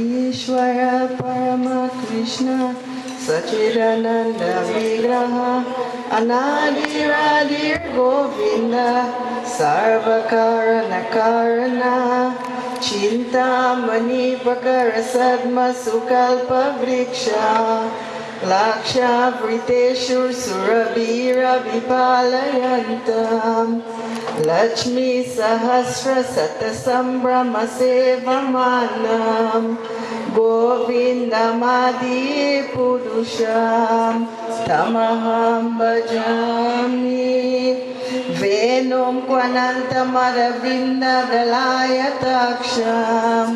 Ishvara Parama Krishna Sachidananda Vigraha Anadiradir Govinda Sarvakarana Karana Chintamani Pakarasadma Sukalpa Vriksha Laksha Vriteshur Surabhira Vipalayantam Lakshmi Sahasra Satasambhrama Sevamanam Govindamadi Purusham Tamaham Bhajami Venum Kwanantamaravinda Dalayataksham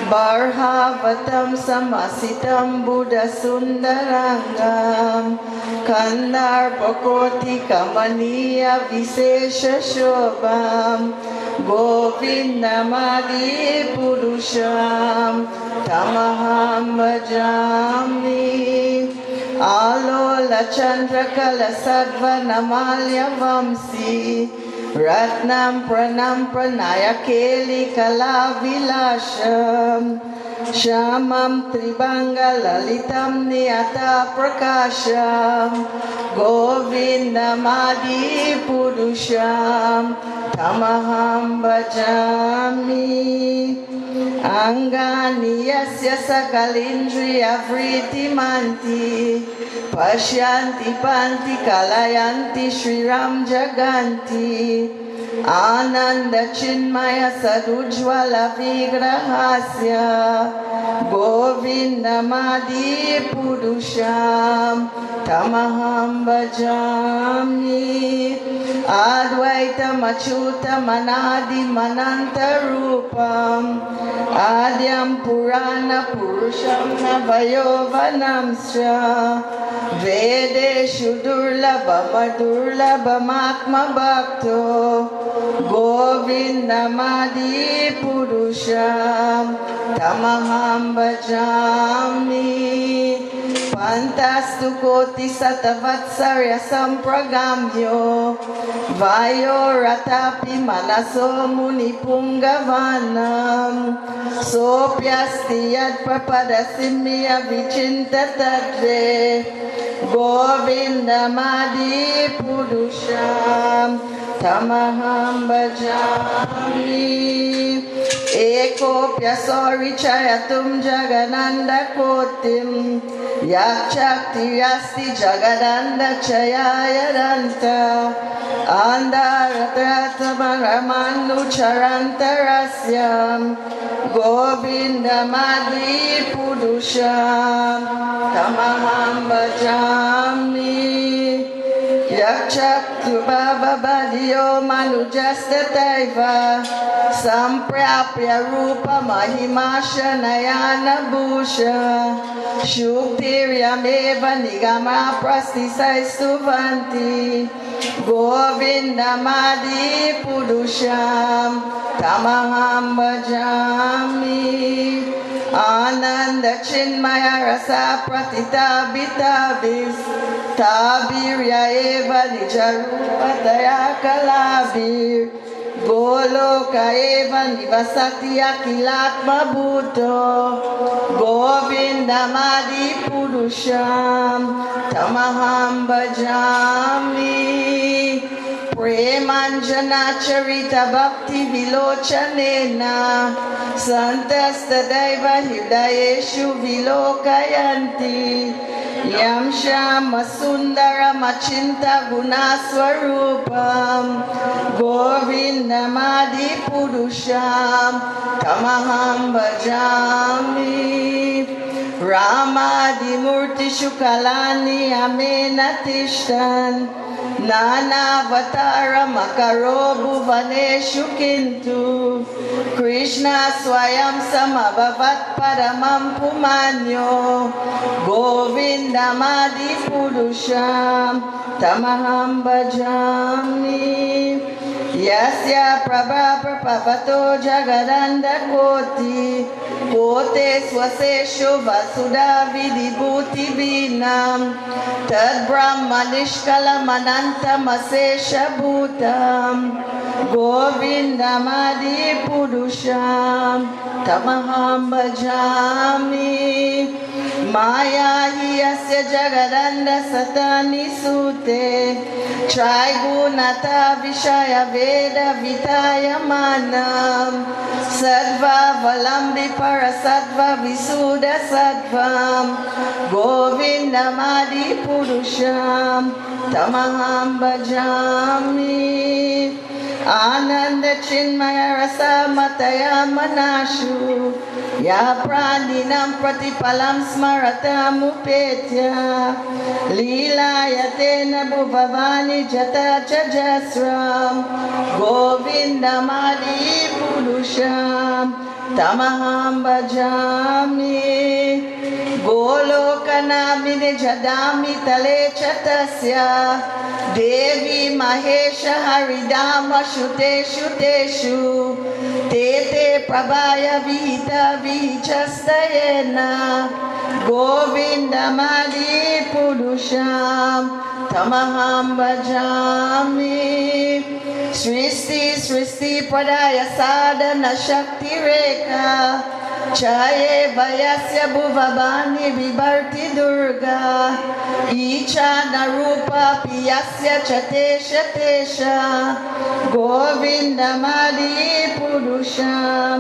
Barhavatam Samasitam Buddha Sundarangam Kandar Pakoti Kamaniya Visesha Shobham Govindamadi Purusham Tamaham Bhajami Alola Chandra Kala Sadva Namalya Vamsi Ratnam Pranam Pranaya Keli Kala Vilasham Shamam Tribanga Lalitam Niyata Prakasham Govindamadi Purusham Tamaham Bhajami Angani Yasya Sakalindriya Vritimanti Pashyanti Panti Kalayanti Shriram Jaganti Ananda Chinmaya Sadujvala Vigrahasya Govindamadi Purusham Tamaham Bhajami Advaita Machuta Manadi Mananta Rupam Adyam Purana Purusham Navayovanamsya Vedeshu Durlabha Madurlabha Matma Bhakto Govindamadi Purusham Tamaham Bhajami Pantastu Koti Satavatsarya Sampragamyo Vayo Ratapi Manaso Muni Pungavanam Sopyasti Yad Papadasimya Vichinta Tadve Govindamadi Purusham Tamaham Bhajami Eko Pyasori Chayatum Jagananda Kotim Yakshakti Yasti Jagananda Chayayadanta Andaratratamaramanu Charantarasya Govindamadi Purusham Tamaham Bhajami Yakshaktu Baba Badiyo Manujastataiva Samprapya Rupa Mahimasha Nayana Bhusha Shuktiryameva Nigama Prastisai Suvanti Govindamadi Purusham Tamaham Bhajami Ananda Chinmaya Rasa Pratita Bitavis Tabirya Eva Nijarupa Daya Kalabir Goloka Eva Nivasati Akilatma Bhutto Govindamadi Purusham Tamaham Bhajami Premanjana Charita Bhakti Vilochanena Santastadaiva Hridayeshu Vilokayanti Yamshama Sundara Machinta Gunaswarupam Govindamadi Purusham Tamaham Bhajami Ramadi Murti Shukalani Amenatishtan Nana Vatara Makarobu Vaneshu Kintu Krishna Swayam Samabhavat Paramam Pumanyo Govinda Madi Purusham Tamaham Bhajami Yasya Prabha Prabhavato Jagadanda Koti Kote Swasesho Vasuda Vidibhuti Vinam Tad Brahmanishkala Mananta Masesha Bhutam Govinda Madi Purusham Tamaham Bhajami Maya Hiyasya Jagadanda Satani Sute Trigunata Vishaya Veda Vitaya Manam Sadva Valambi Parasadva Visuddha Sadvam Govinda Madi Purusham Tamaham Bhajami Ananda Chinmaya Rasa Mataya Manashu Ya Praninam Pratipalam Smaratam Upetya Lila Yatena Bhuvavani Jata Jajasram Govinda Madi Purusham Tamaham Bhajami Golokanamine Jadami Tale Chatasya Devi Mahesha Haridama Shute Shuteshu Tete Prabhaya Vita Vichastayena Govinda Madi Purusham Tamaham Bhajami Sristi Padaya Sadhana Shakti Rekha Chaye Vayasya Bhuvabani Vibharti Durga Icha Narupa Piyasya Chatesha Tesha Govinda Madi Purusham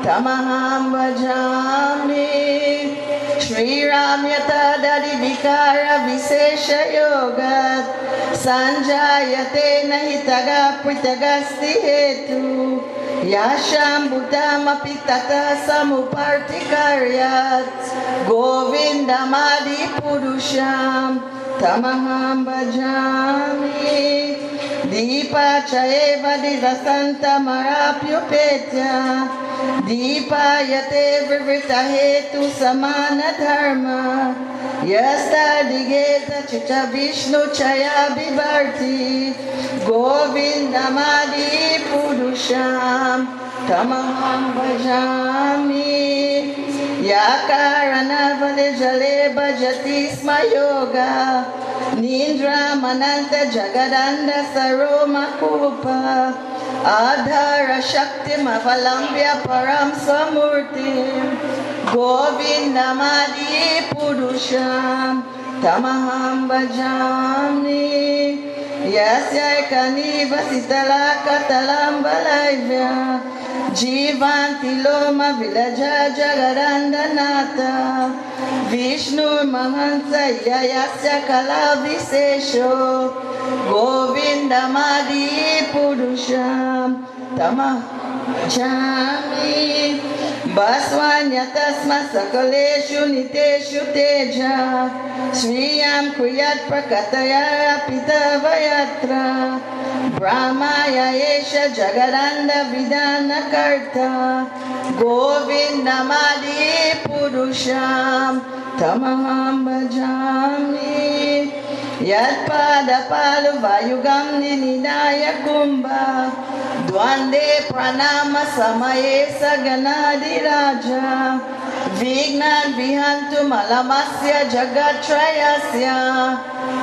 Tamaham Bhajami Shri Ram Yata Dari Vikara Visesha Yoga Sanjayate Nahitaga Pritagasti Hetu Yasham Bhutama Pitata Samupartikaryat Govinda Madi Purusham Tamaham Bhajami Deepa Chaeva Divasanta Marapyupetya Deepa Yate Vivrita Hetu Samana Dharma Yasta Digeta Chitta Vishnu Chaya Bibharti Govinda Madi Purusham Tamaham Bhajami Yakarana Valejale Bhajati Sma Yoga Nindra Mananta Jagadanda Saroma Kupa Adhara Shakti Mavalambya Param Samurti Govinda Madi Purusham Tamaham Bhajami Yasya Kaniva Sitala Katalam Balaivya Jivanti Loma Vilaja Jagadanda Nata Vishnu Mahansa Yasya Kala Visesho Govinda Madi Purusham Tamaham Baswanya Tasma Sakaleshu Niteshu Teja Sriyam Kriyat Prakataya Pitava Yatra Brahmaya Esha Jagadanda Vidana Karta Govinda Madi Purusham Tamaham Bhajami Yatpada Palu Vayugam Ninidaya Kumbha Dwande Pranama Samaye Saganadi Raja Vignan Vihantu Malamasya Jagatrayasya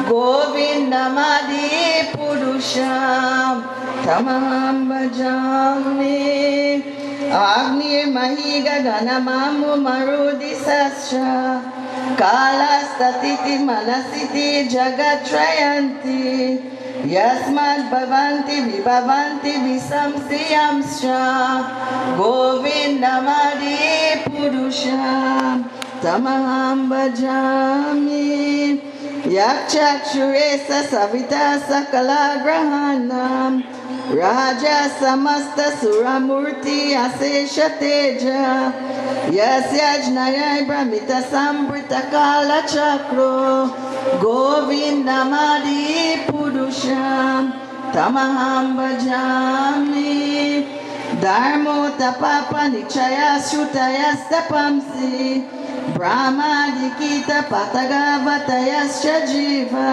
Govinda Madi Purusham Tamaham Bhajami Agni Mahiga Ganamamu Marudi Sasha Kala Statiti Manasiti Jagatrayanti Yasmad Bhavanti Vibhavanti Visamsiyamscha Govindamadi Purusham Tamaham Bhajami Yakchakshuresa Savita Sakala Grahanam Raja Samasta Suramurti Asesha Teja Yasyajnaya Brahmita Sambrita Kala Chakro Govindamadi Purusham Tamaham Bhajami Dharmo Tapapa Nichaya Shrutaya Stapamsi Brahma Dikita Patagavatayascha Jiva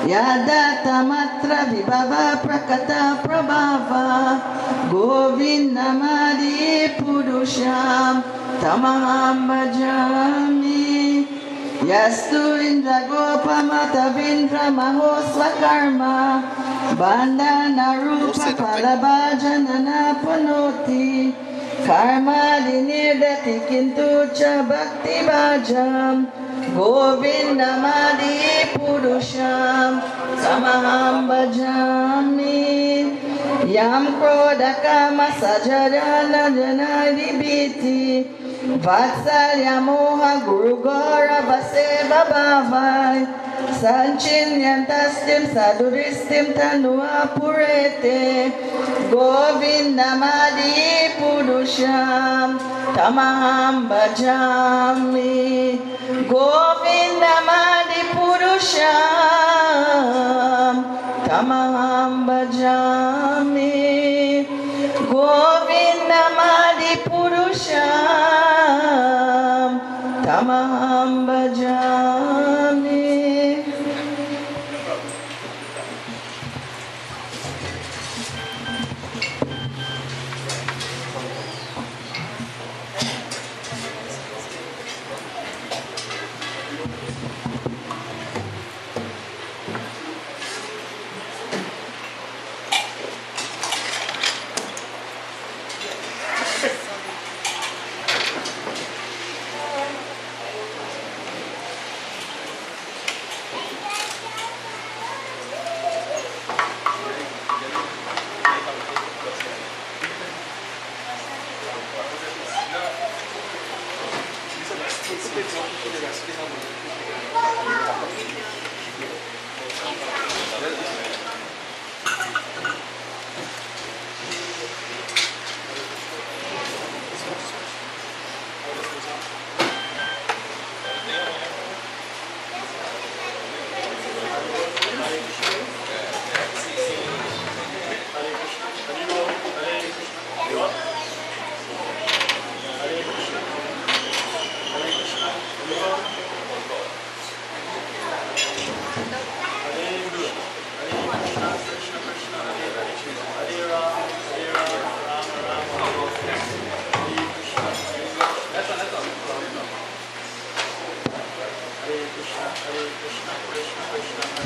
Yadata Matra Vibhava Prakata Prabhava Govindamadi Purusham Tamaham Bhajami Yastu Indra Gopamata Vindra Mahosvakarma Bandana Rupa Palabhajanana Panoti Karma Linirdati Kintu Cha Bhakti Bhajam Govindamadi Purusham Samaham Bhajami Yam Krodakama Sajadana Janadibiti Vatsalya Moha Guru Gora Vaseva Bhavai Sanchinyantastim Saduristim Tanua Purete Govindamadi Purusham Tamaham Bhajami Govindamadi Purusham Tamaham Bhajami Govindamadi Purusham Tamaham Bhajami.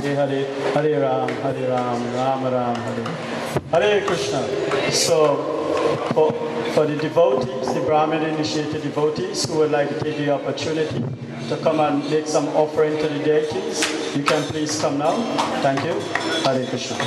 Hare Hare Ram, Ram Ram, Hare Krishna. So, for the devotees, the Brahmin initiated devotees who would like to take the opportunity to come and make some offering to the deities, you can please come now. Thank you. Hare Krishna.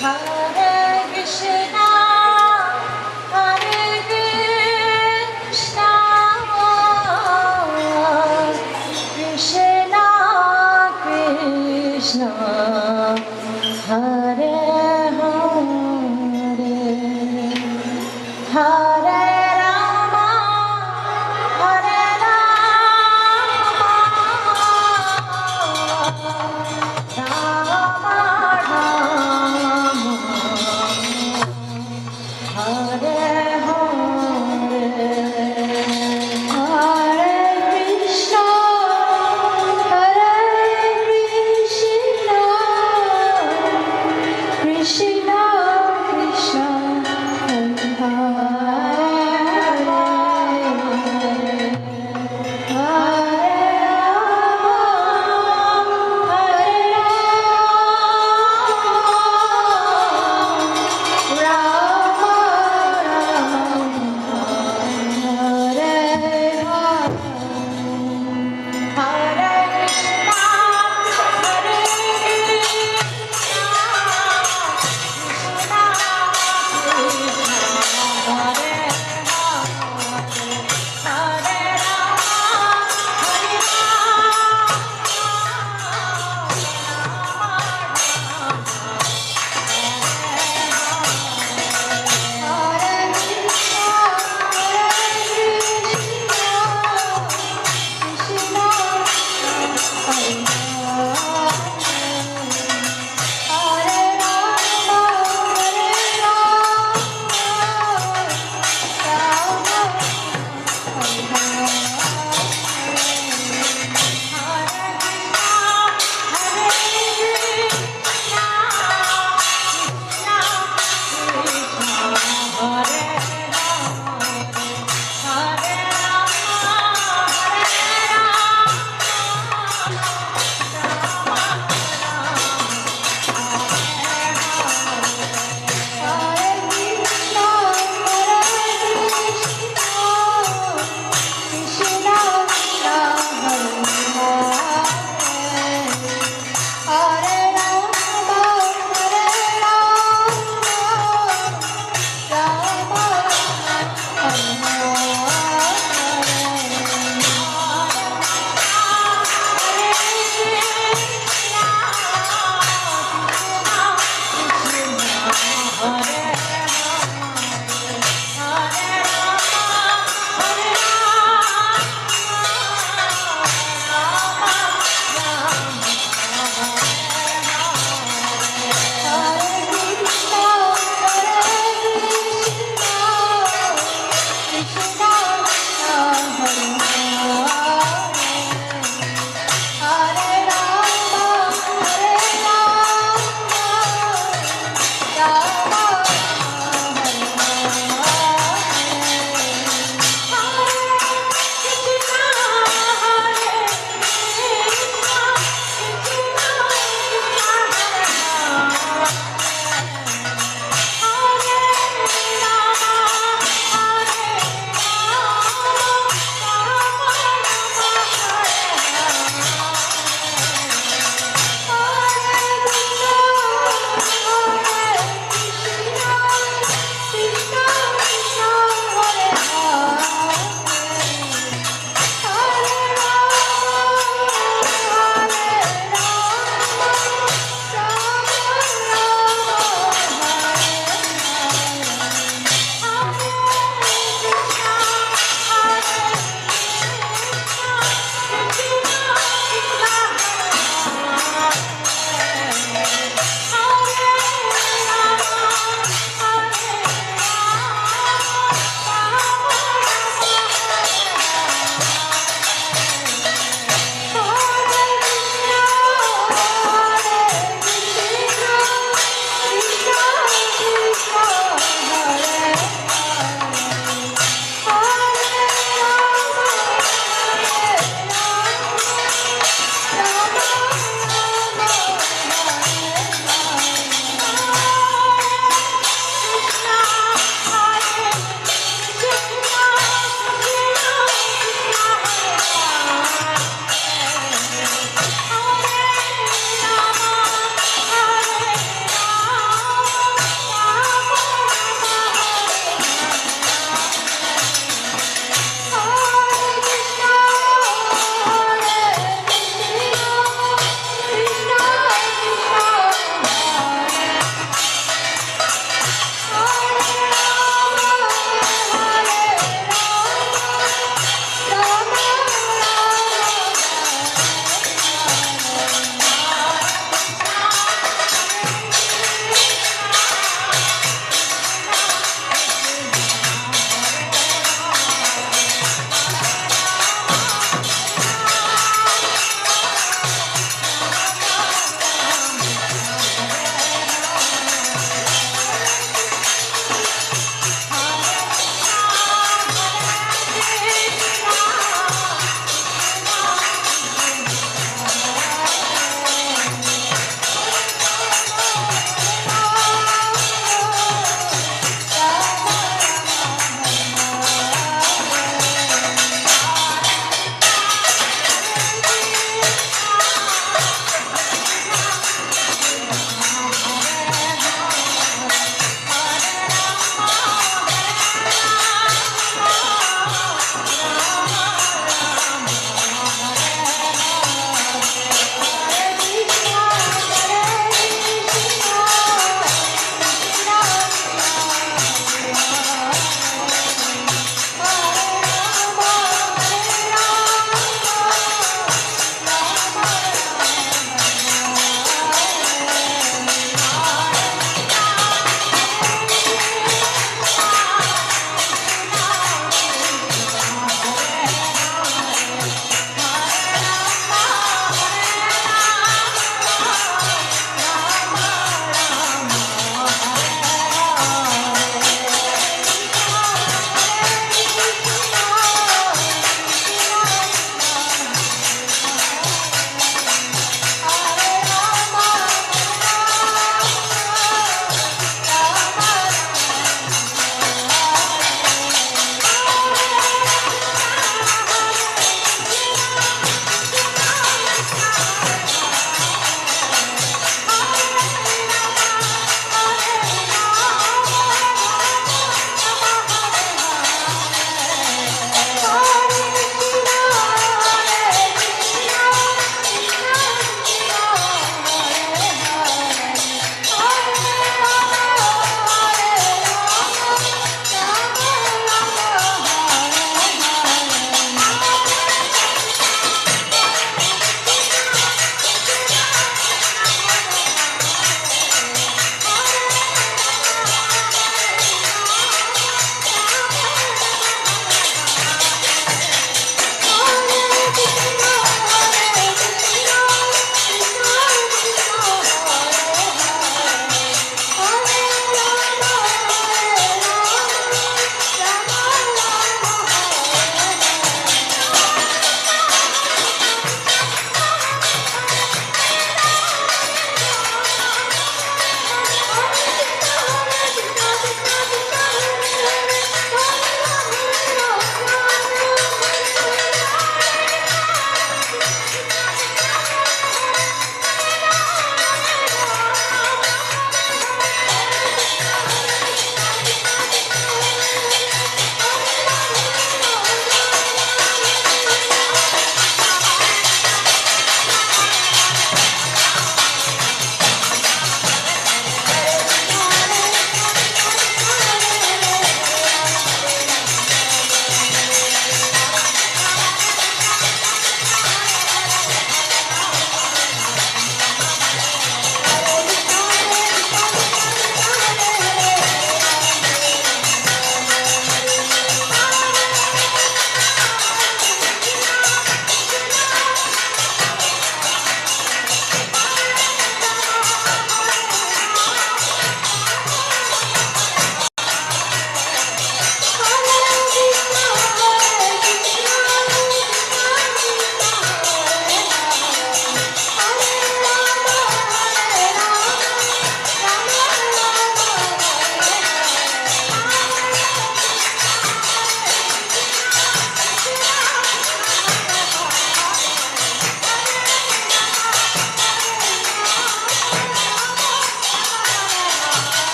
Hare Krishna, Hare Krishna, Krishna Krishna, Hare Hare, Hare Rama, Hare Rama, Rama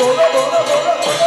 Todo, todo, todo, todo.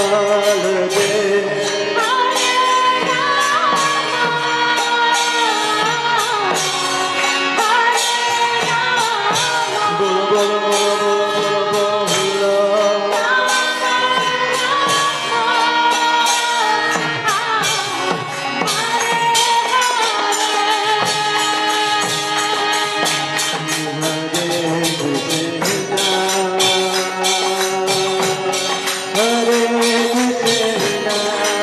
Hare Krishna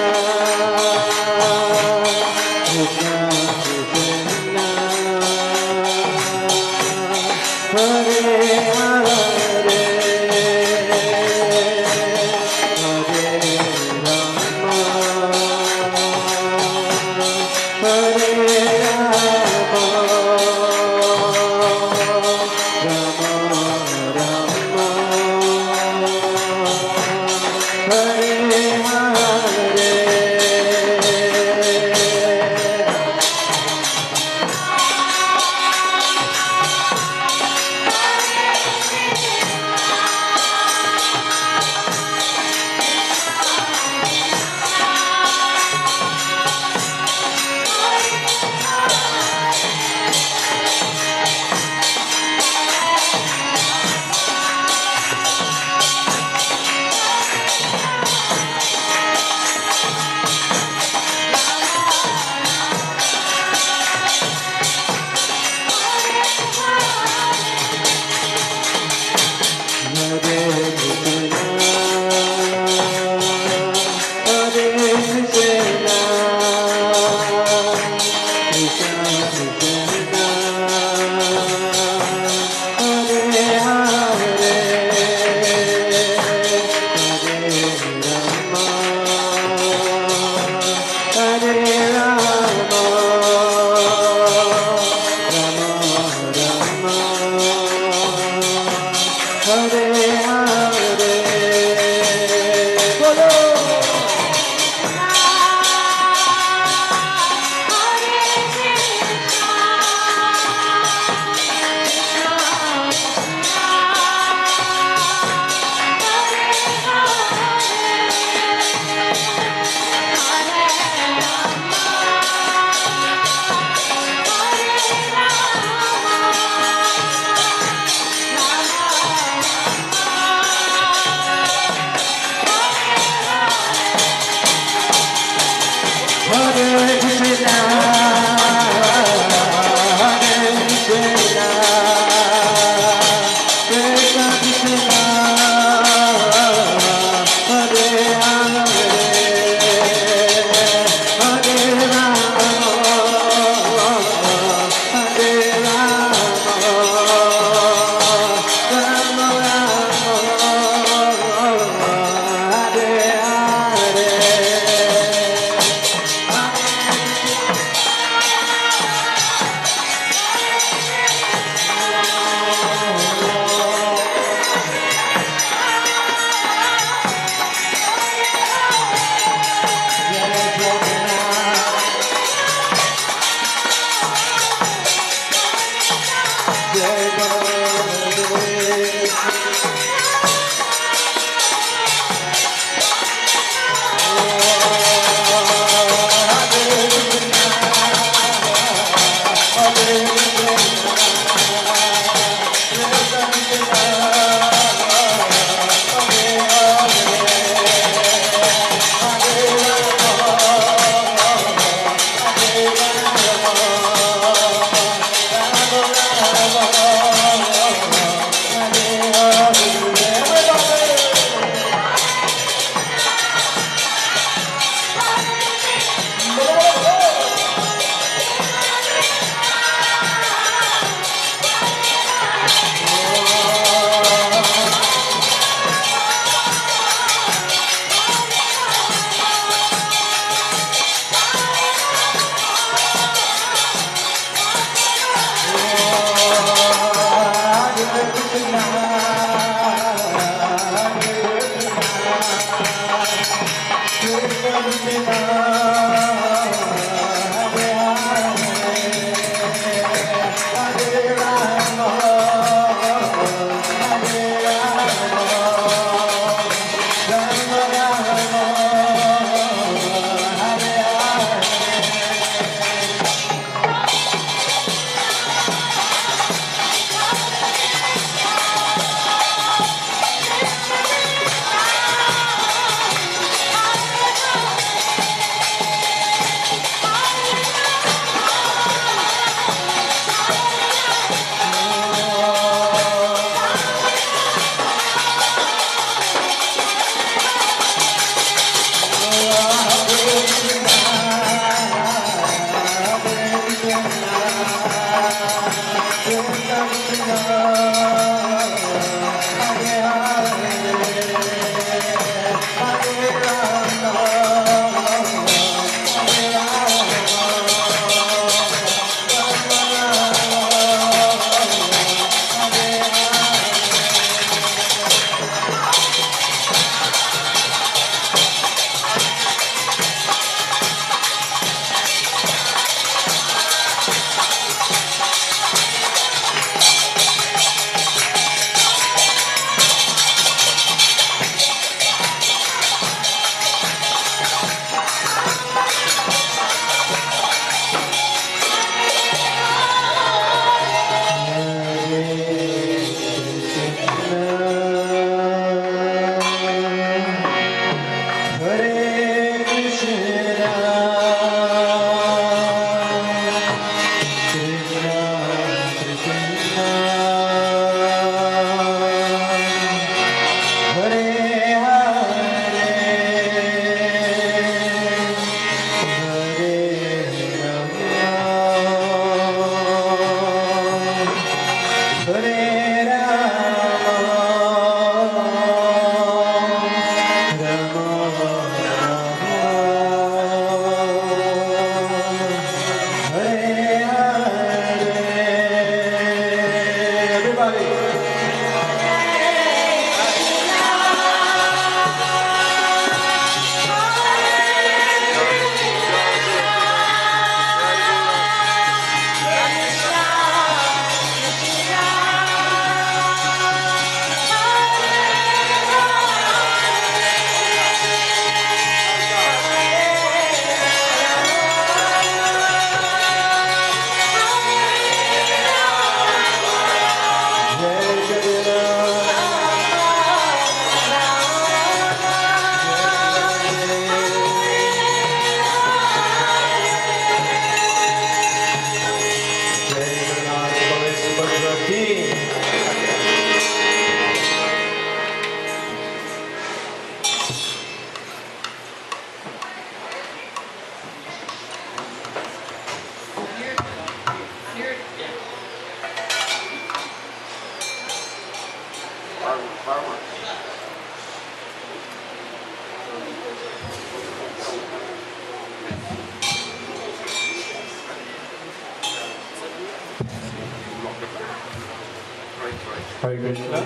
Hare Krishna.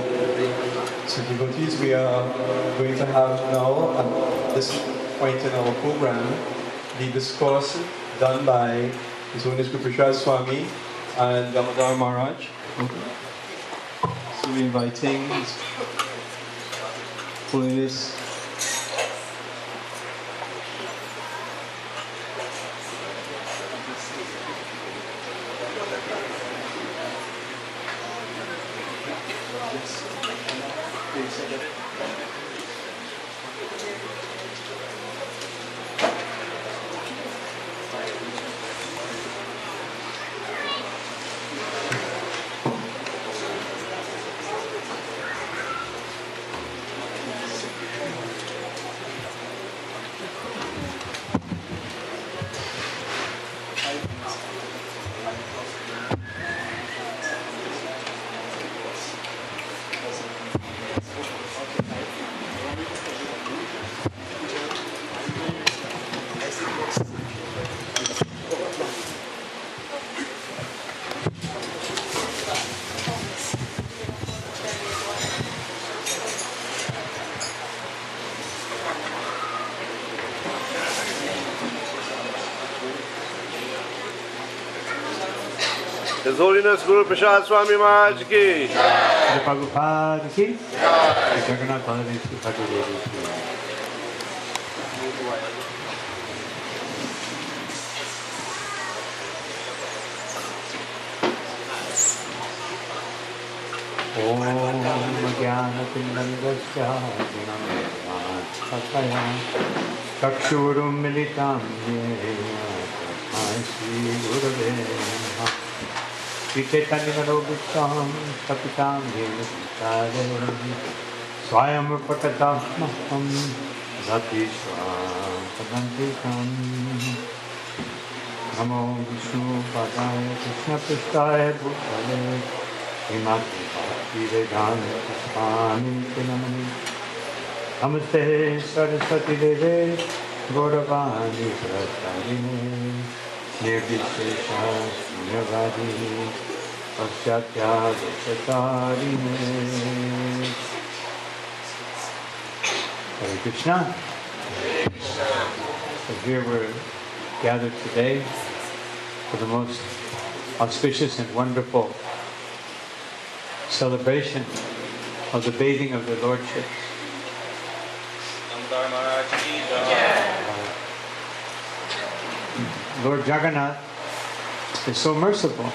So devotees, we are going to have now, at this point in our program, the discourse done by His Holiness Prasad Swami and Damodar Maharaj. So we're inviting His Holiness His Holiness Guru Prasad Swami Maharaj ki. Prabhupada ki. Jagannath Baladev ki. Om Jnanatindandasya Gunamaya Chakshurum Militam Shri Gurave Namaha Shri Chaitanya Manobhishtam Kapitam Yena Pitare Swayam Pakatamaham Zatishwa Padantikam Namo Vishnu Padaya Krishna Prasthaya Bhutale Himati Vedanta Swami Namani Namaste Saraswati Deve Gauravani Prasarine Nirvishesha Sunyavadi Paschatya Deshatarine. Hare Krishna. So here we're gathered today for the most auspicious and wonderful celebration of the bathing of the Lordships. Lord Jagannath is so merciful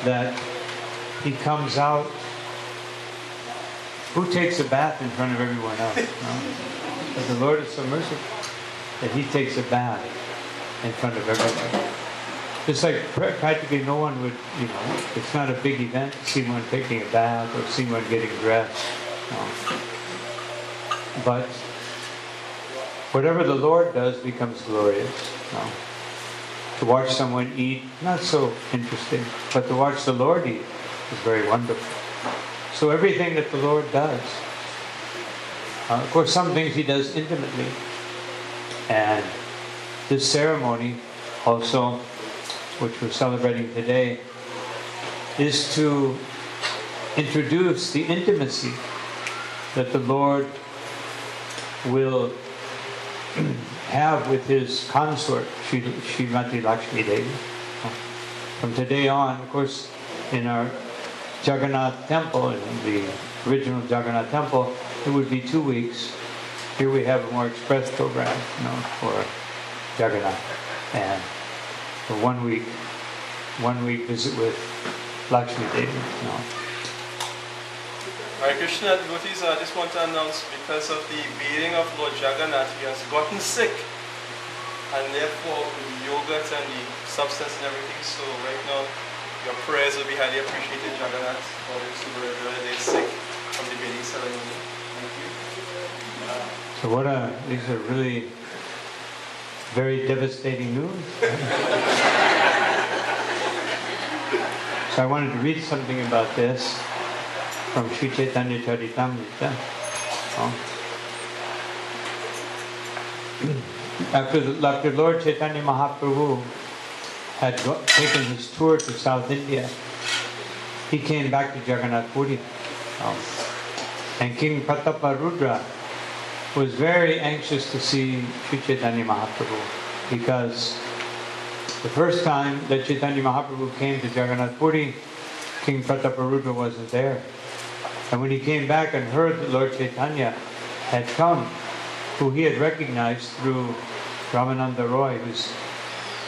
that he comes out. Who takes a bath in front of everyone else? No? But the Lord is so merciful that he takes a bath in front of everyone. Just like practically no one would, it's not a big event to see one taking a bath or see one getting dressed. No. But whatever the Lord does becomes glorious. No. To watch someone eat, not so interesting, but to watch the Lord eat is very wonderful. So everything that the Lord does, of course some things he does intimately, and this ceremony also, which we're celebrating today, is to introduce the intimacy that the Lord will have with his consort, Srimati Lakshmi Devi. From today on, of course, in our Jagannath temple, in the original Jagannath temple, it would be 2 weeks. Here we have a more express program, for Jagannath. And for 1 week visit with Lakshmi Devi. Hare Krishna, devotees, I just want to announce, because of the bathing of Lord Jagannath, he has gotten sick, and therefore the yogurt and the substance and everything. So right now, your prayers will be highly appreciated, Jagannath, for those who were really sick from the bathing ceremony. Thank you. So these are really very devastating news. So I wanted to read something about this from Sri Chaitanya Charitamrita. After Lord Chaitanya Mahaprabhu had taken his tour to South India, he came back to Jagannath Puri. And King Prataparudra was very anxious to see Sri Chaitanya Mahaprabhu, because the first time that Chaitanya Mahaprabhu came to Jagannath Puri, King Prataparudra wasn't there. And when he came back and heard that Lord Chaitanya had come, who he had recognized through Ramananda Roy, his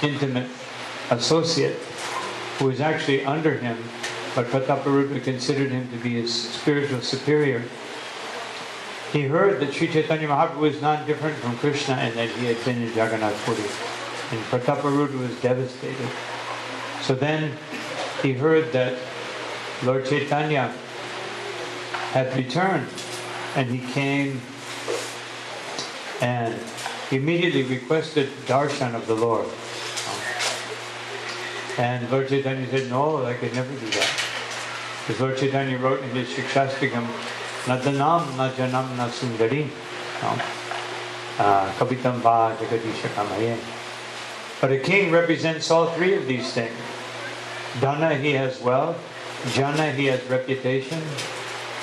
intimate associate, who was actually under him, but Prataparudra considered him to be his spiritual superior. He heard that Sri Chaitanya Mahaprabhu was not different from Krishna and that he had been in Jagannath Puri. And Prataparudra was devastated. So then he heard that Lord Chaitanya had returned, and he came and immediately requested darshan of the Lord. And Lord Chaitanya said, no, I could never do that. Because Lord Chaitanya wrote in his Shikshastikam, na danam, na janam, na sundari, kavitam va jagadisha kamaye. But a king represents all three of these things. Dana, he has wealth. Jana, he has reputation.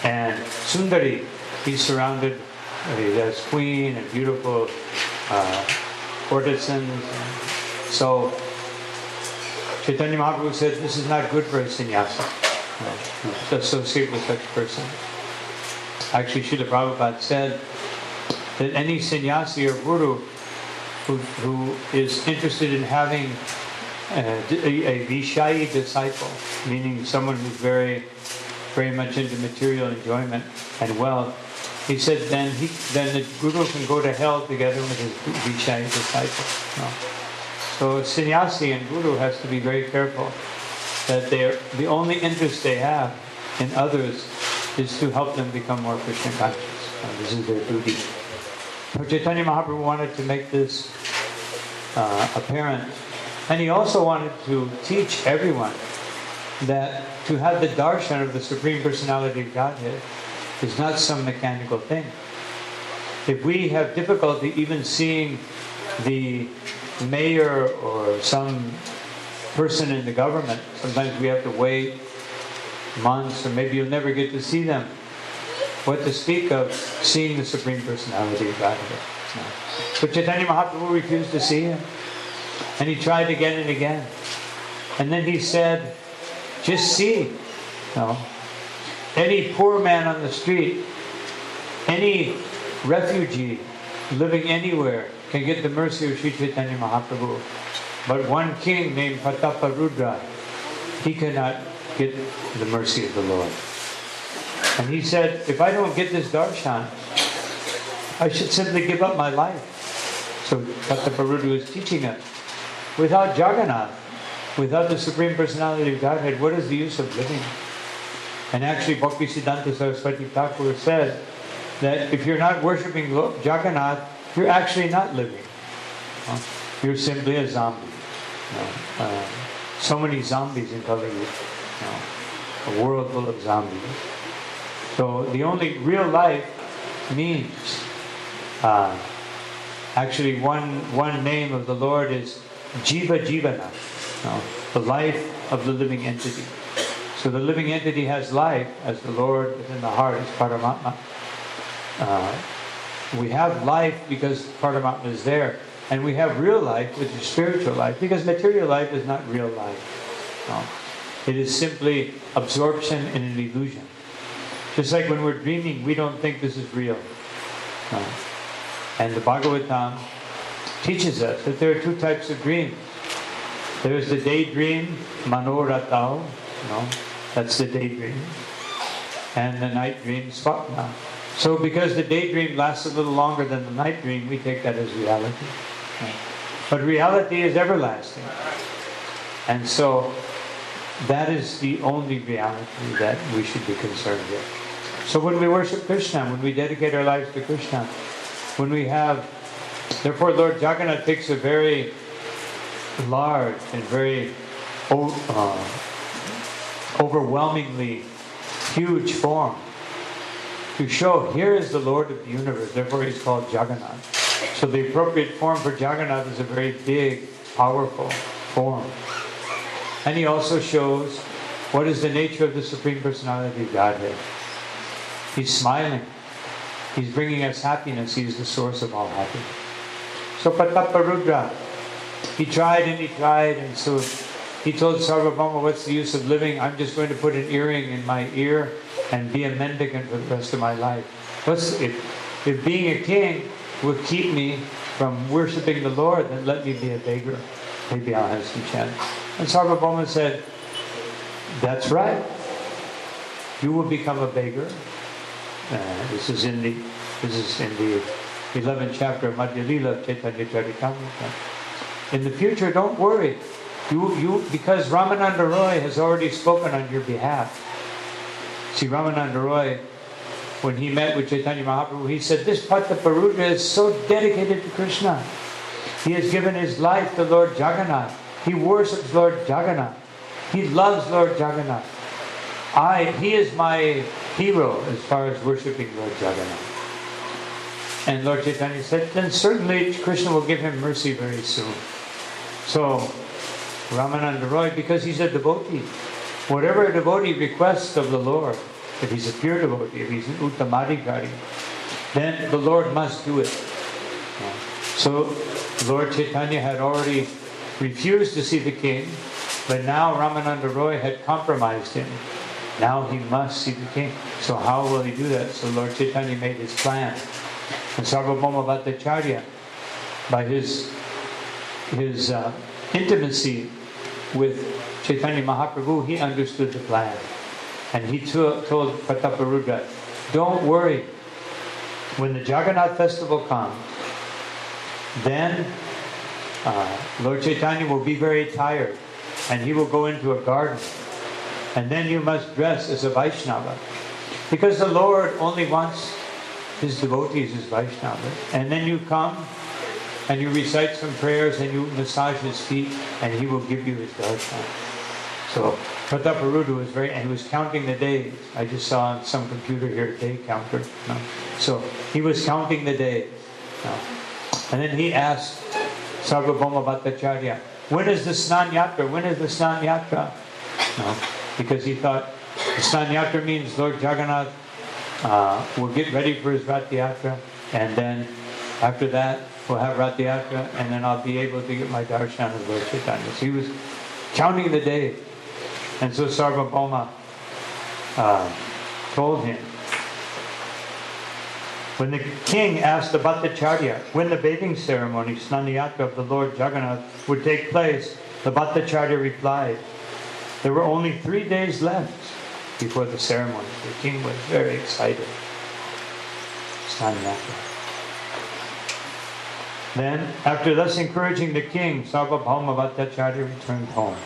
And Sundari, he's surrounded, he has queen and beautiful courtesans. So Chaitanya Mahaprabhu said, this is not good for a sannyasi to associate with such a person. Actually, Srila Prabhupada said that any sannyasi or guru who is interested in having a Vishayi disciple, meaning someone who's very much into material enjoyment and wealth, he said then the guru can go to hell together with his Vishayi disciple. No. So sannyasi and guru has to be very careful that the only interest they have in others is to help them become more Krishna conscious. This is their duty. So Chaitanya Mahaprabhu wanted to make this apparent. And he also wanted to teach everyone that to have the darshan of the Supreme Personality of Godhead is not some mechanical thing. If we have difficulty even seeing the mayor or some person in the government, sometimes we have to wait months, or maybe you'll never get to see them. What to speak of seeing the Supreme Personality of Godhead? But Chaitanya Mahaprabhu refused to see him. And he tried again and again. And then he said, just see. Any poor man on the street, any refugee living anywhere can get the mercy of Sri Chaitanya Mahaprabhu. But one king named Prataparudra, he cannot get the mercy of the Lord. And he said, if I don't get this darshan, I should simply give up my life. So Prataparudra is teaching us, without Jagannath, without the Supreme Personality of Godhead, what is the use of living? And actually Bhaktisiddhanta Saraswati Thakur said that if you're not worshipping Jagannath, you're actually not living. You're simply a zombie. So many zombies in Kali Yuga. A world full of zombies. So the only real life means, actually one name of the Lord is Jiva Jivana, the life of the living entity. So the living entity has life as the Lord within the heart is Paramatma. We have life because Paramatma is there. And we have real life, which is spiritual life, because material life is not real life. It is simply absorption in an illusion. Just like when we're dreaming, we don't think this is real. And the Bhagavatam teaches us that there are two types of dreams. There's the daydream, manoratao, that's the daydream. And the night dream, svapna. So because the daydream lasts a little longer than the night dream, we take that as reality. But reality is everlasting. And so that is the only reality that we should be concerned with. So when we worship Krishna, when we dedicate our lives to Krishna, when we have, therefore Lord Jagannath takes a very large and very overwhelmingly huge form to show here is the Lord of the universe, therefore he's called Jagannath. So the appropriate form for Jagannath is a very big, powerful form. And he also shows What is the nature of the Supreme Personality of Godhead? He's smiling. He's bringing us happiness. He is the source of all happiness. So Prataparudra, he tried, and so he told Sarvabhauma, what's the use of living? I'm just going to put an earring in my ear and be a mendicant for the rest of my life. If being a king would keep me from worshipping the Lord, then let me be a beggar. Maybe I'll have some chance. And Sarvabhauma said, that's right. You will become a beggar. This is in the 11th chapter of Madhya Lila of Chaitanya Charitamrita. In the future, don't worry. Because Ramananda Roy has already spoken on your behalf. See, Ramananda Roy, when he met with Chaitanya Mahaprabhu, he said, this Prataparudra is so dedicated to Krishna. He has given his life to Lord Jagannath. He worships Lord Jagannath. He loves Lord Jagannath. He is my hero as far as worshipping Lord Jagannath. And Lord Chaitanya said, then certainly Krishna will give him mercy very soon. So, Ramananda Roy, because he's a devotee, whatever a devotee requests of the Lord, if he's a pure devotee, if he's an uttamadhikari, then the Lord must do it. So, Lord Chaitanya had already refused to see the king, but now Ramananda Roy had compromised him. Now he must see the king. So how will he do that? So Lord Chaitanya made his plan. And Sarvabhauma Bhattacharya, by his intimacy with Chaitanya Mahaprabhu, he understood the plan. And he told Prataparudra, don't worry. When the Jagannath festival comes, then Lord Chaitanya will be very tired and he will go into a garden. And then you must dress as a Vaishnava. Because the Lord only wants his devotees as Vaishnavas. And then you come and you recite some prayers and you massage his feet and he will give you his darshan. So Prataparudra was and he was counting the days. I just saw on some computer here, day counter. No. So he was counting the days. No. And then he asked Sarvabhauma Bhattacharya, when is the Snana Yatra? When is the Snana Yatra? No. Because he thought the Snana Yatra means Lord Jagannath will get ready for his Rath Yatra, and then after that we'll have Rath Yatra, and then I'll be able to get my darshan of Lord Chaitanya. So he was counting the days. And so Sarvabhauma told him, when the king asked the Bhattacharya when the bathing ceremony, Snana Yatra of the Lord Jagannath, would take place, the Bhattacharya replied, there were only 3 days left before the ceremony. The king was very excited. Snana Yatra. Then, after thus encouraging the king, Sarvabhauma Bhattacharya returned home.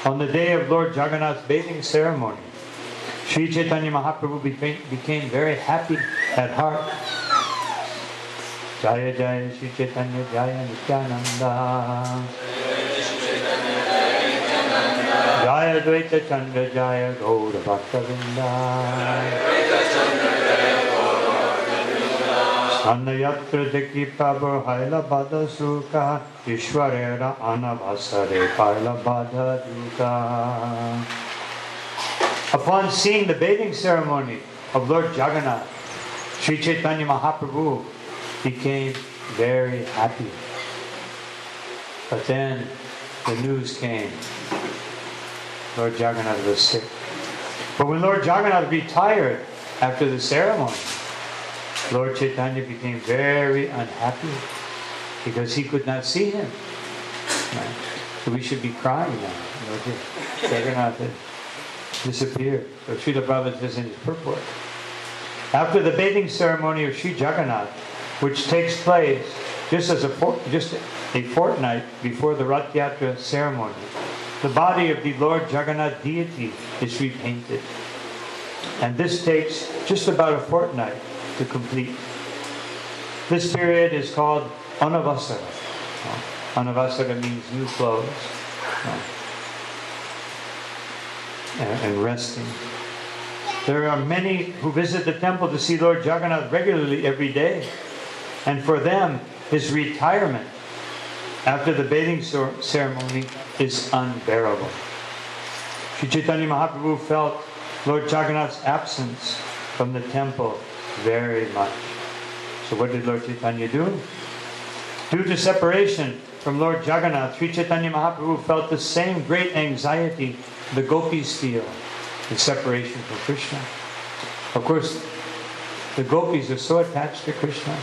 On the day of Lord Jagannath's bathing ceremony, Sri Chaitanya Mahaprabhu became very happy at heart. Jaya Jaya Sri Chaitanya Jaya Nityananda. Jaya Dvaita Chandra Jaya Gaura Bhaktavinda. Snana Yatra Dekhi Prabhu Haila Bada Sukha Ishwarera Anavasare Paila Bada Duka. Upon seeing the bathing ceremony of Lord Jagannath, Sri Chaitanya Mahaprabhu became very happy. But then the news came. Lord Jagannath was sick. But when Lord Jagannath retired after the ceremony, Lord Chaitanya became very unhappy because he could not see him. So we should be crying now. Lord Jagannath had disappeared. So Srila Prabhupada says in his purport, after the bathing ceremony of Sri Jagannath, which takes place just a fortnight before the Rath Yatra ceremony, the body of the Lord Jagannath deity is repainted. And this takes just about a fortnight to complete. This period is called Anavasara. Anavasara means new clothes. And resting. There are many who visit the temple to see Lord Jagannath regularly every day. And for them, his retirement after the bathing ceremony is unbearable. Sri Chaitanya Mahaprabhu felt Lord Jagannath's absence from the temple very much. So what did Lord Chaitanya do? Due to separation from Lord Jagannath, Sri Chaitanya Mahaprabhu felt the same great anxiety the gopis feel in separation from Krishna. Of course, the gopis are so attached to Krishna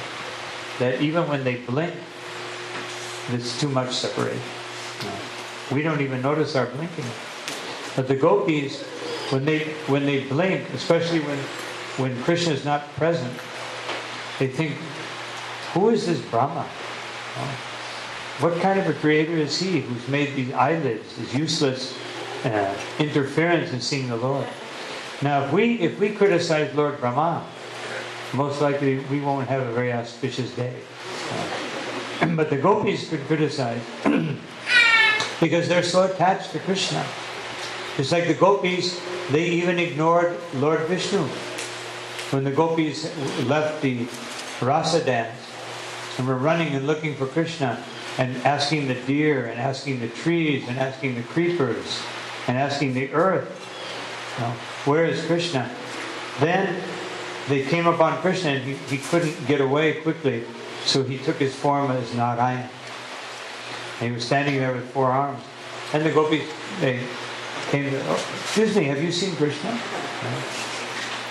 that even when they blink, it's too much separation. We don't even notice our blinking. But the gopis, when they blink, especially when Krishna is not present, they think, who is this Brahma? What kind of a creator is he who's made these eyelids, this useless interference in seeing the Lord? Now, if we criticize Lord Brahma, most likely we won't have a very auspicious day. But the gopis could criticize because they're so attached to Krishna. Just like the gopis, they even ignored Lord Vishnu. When the gopis left the rasa dance and were running and looking for Krishna and asking the deer and asking the trees and asking the creepers and asking the earth, where is Krishna? Then they came upon Krishna and he couldn't get away quickly, so he took his form as Narayana. And he was standing there with 4 arms. And the gopis, they came to, excuse me, have you seen Krishna?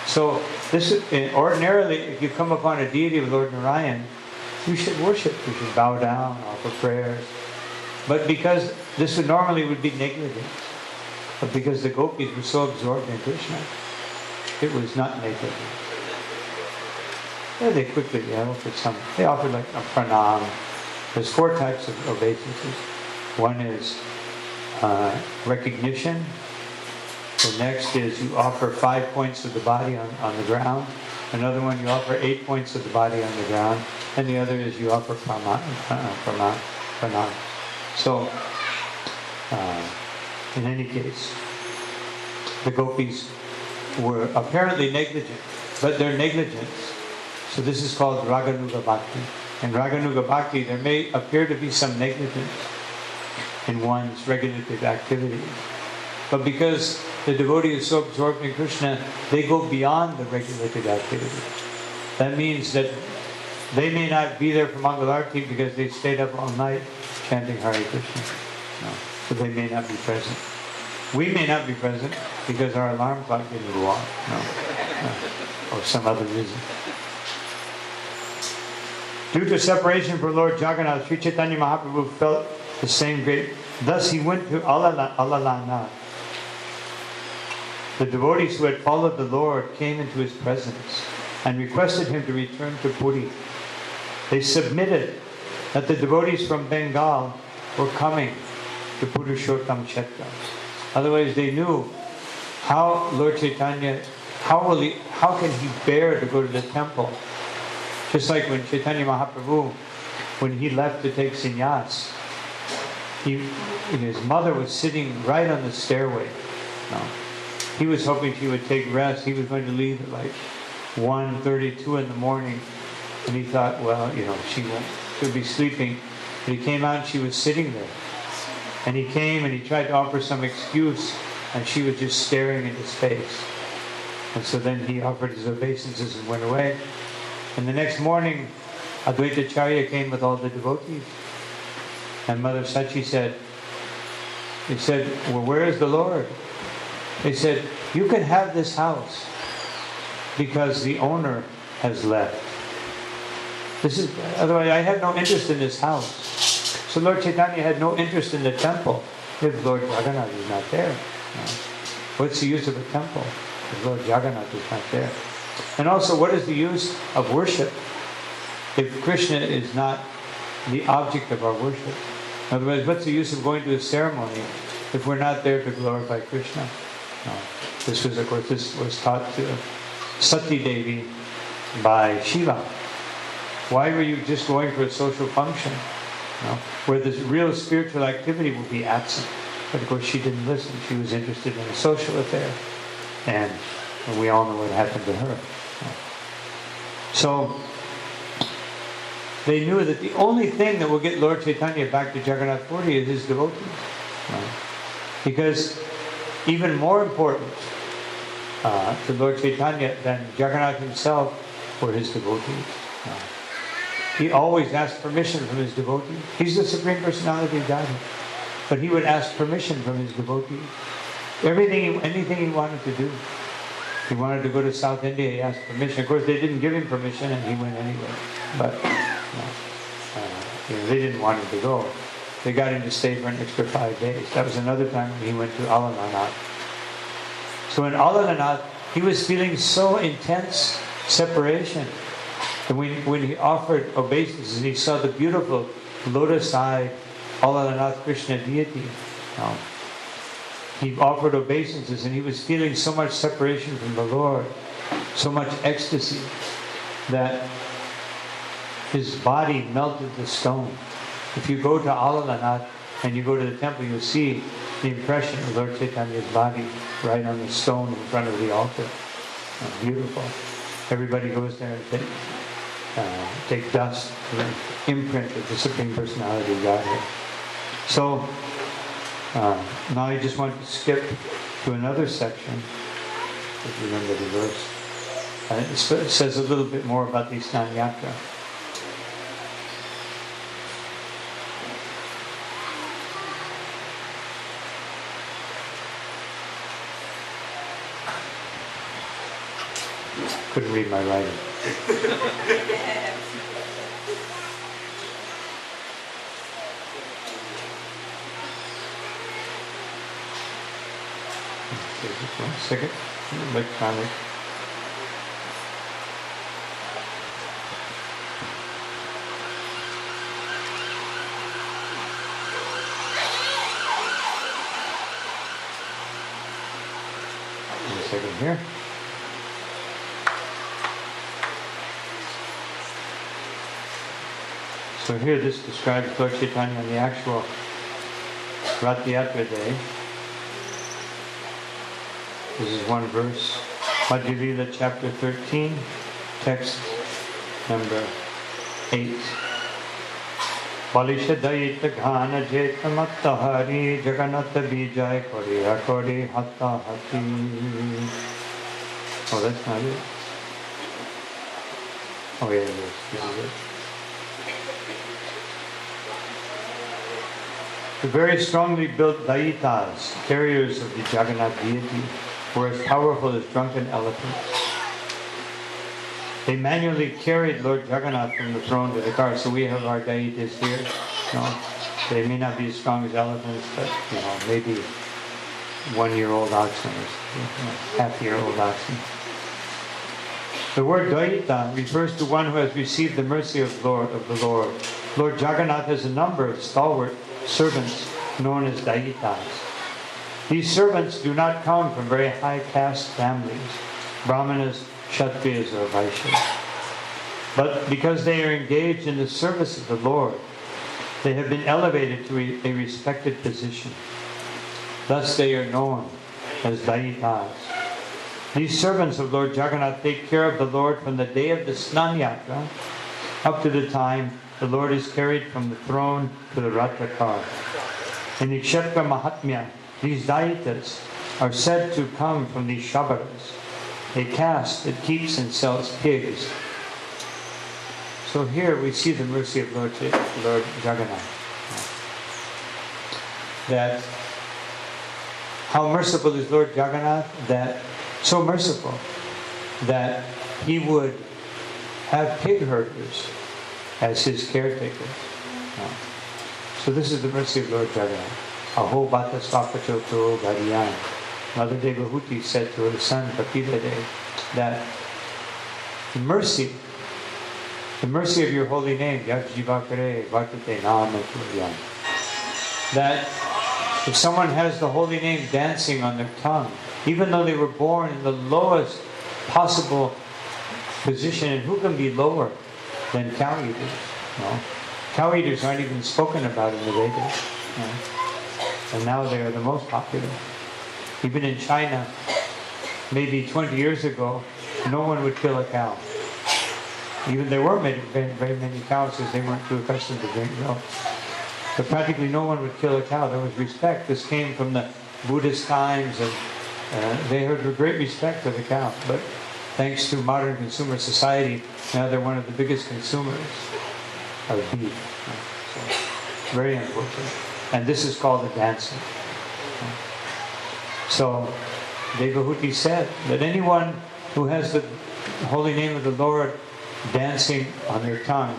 So this ordinarily, if you come upon a deity of Lord Narayan, you should worship, you should bow down, offer prayers. But because this would normally be negligence, but because the gopis were so absorbed in Krishna, it was not negligence. Yeah, they quickly they offered like a pranam. There's 4 types of obeisances. One is recognition. The next is you offer 5 points of the body on the ground. Another one you offer 8 points of the body on the ground. And the other is you offer pranam. So, in any case, the gopis were apparently negligent, but their negligence, so this is called Raganuga Bhakti. In Raganuga Bhakti, there may appear to be some negligence in one's regulative activities. But because the devotee is so absorbed in Krishna, they go beyond the regulative activity. That means that they may not be there for Mangalarti because they stayed up all night chanting Hare Krishna. So they may not be present. We may not be present because our alarm clock didn't go off. Or some other reason. Due to separation from Lord Jagannath, Sri Chaitanya Mahaprabhu felt the same great. Thus he went to Alalana. The devotees who had followed the Lord came into his presence and requested him to return to Puri. They submitted that the devotees from Bengal were coming to Purushottam Kshetra. Otherwise they knew how Lord Chaitanya, how can he bear to go to the temple? Just like when Chaitanya Mahaprabhu, when he left to take sannyas, his mother was sitting right on the stairway. He was hoping she would take rest. He was going to leave at like 1:32 in the morning. And he thought, well, she'll be sleeping. But he came out and she was sitting there. And he came and he tried to offer some excuse and she was just staring into space. And so then he offered his obeisances and went away. And the next morning, Advaita Acharya came with all the devotees. And Mother Sachi said, well, where is the Lord? They said, you can have this house because the owner has left. Otherwise I have no interest in this house. So Lord Chaitanya had no interest in the temple if Lord Jagannath is not there. What's the use of a temple if Lord Jagannath is not there? And also, what is the use of worship if Krishna is not the object of our worship? Otherwise, what's the use of going to a ceremony if we're not there to glorify Krishna? No. This was taught to Sati Devi by Shiva. Why were you just going for a social function? Where this real spiritual activity will be absent. But of course she didn't listen. She was interested in a social affair. And we all know what happened to her. So they knew that the only thing that will get Lord Chaitanya back to Jagannath Puri is his devotees. Because even more important to Lord Chaitanya than Jagannath himself were his devotees. He always asked permission from his devotees. He's the Supreme Personality of Godhead. But he would ask permission from his devotees. Anything he wanted to do. He wanted to go to South India, he asked permission. Of course, they didn't give him permission and he went anyway. But they didn't want him to go. They got him to stay for an extra 5 days. That was another time when he went to Alananath. So in Alananath, he was feeling so intense separation. And when he offered obeisances, he saw the beautiful lotus-eyed Alananath Krishna deity. He offered obeisances and he was feeling so much separation from the Lord, so much ecstasy, that his body melted the stone. If you go to Alalanath and you go to the temple, you'll see the impression of Lord Chaitanya's body right on the stone in front of the altar. Beautiful. Everybody goes there and take dust for the imprint of the Supreme Personality of Godhead. So, now I just want to skip to another section, if you remember the verse. It says a little bit more about the Snana Yatra. Couldn't read my writing. Just 1 second. Electronic. Second here. So here this describes Lord Chaitanya on the actual Rath Yatra day. This is one verse. Madhya Lila chapter 13, text number 8. Palishadaita ghana jeta matta hari jaganata bijay kori akori hatta hati. Oh, that's not it. Oh, yeah, it is. This is it. The very strongly built Daitas, carriers of the Jagannath deity, were as powerful as drunken elephants. They manually carried Lord Jagannath from the throne to the car. So we have our Daitas here. They may not be as strong as elephants, but maybe 1-year-old oxen or half-year-old oxen. The word Daita refers to one who has received the mercy of the Lord. Lord Jagannath has a number of stalwart servants known as Daitas. These servants do not come from very high caste families, Brahmanas, Kshatriyas, or Vaishyas. But because they are engaged in the service of the Lord, they have been elevated to a respected position. Thus they are known as Daitas. These servants of Lord Jagannath take care of the Lord from the day of the Snana Yatra up to the time the Lord is carried from the throne to the Ratra car. In the Kshetra Mahatmya, these Daitas are said to come from the Shabaras, a caste that keeps and sells pigs. So here we see the mercy of Lord Jagannath. That how merciful is Lord Jagannath, that so merciful that he would have pig herders as his caretakers. So this is the mercy of Lord Jagannath. Aho bata swapachoto gariyan. Mother Devahuti said to her son Kapilade that the mercy of your holy name, Yajjivakare Vartate Namaturyan, that if someone has the holy name dancing on their tongue, even though they were born in the lowest possible position, and who can be lower than cow eaters? Cow eaters aren't even spoken about in the Vedas. And now they are the most popular. Even in China, maybe 20 years ago, no one would kill a cow. Even there were very many cows because they weren't too accustomed to drink milk. But practically no one would kill a cow. There was respect. This came from the Buddhist times, and they had a great respect for the cow. But thanks to modern consumer society, now they're one of the biggest consumers of beef. So, very unfortunate. And this is called the dancing. So, Devahuti said that anyone who has the holy name of the Lord dancing on their tongue,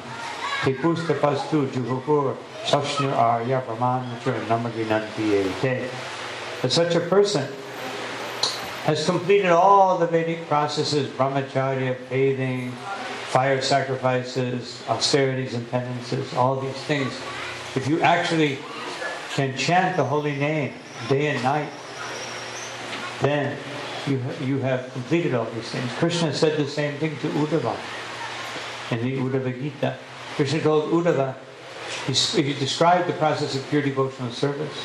Tepusta pastu juhupur shashnu arya brahmanatra namaginantiyete, that such a person has completed all the Vedic processes, brahmacharya, bathing, fire sacrifices, austerities and penances, all these things. If you actually can chant the holy name day and night, then you have completed all these things. Krishna said the same thing to Uddhava in the Uddhava Gita. Krishna told Uddhava, he described the process of pure devotional service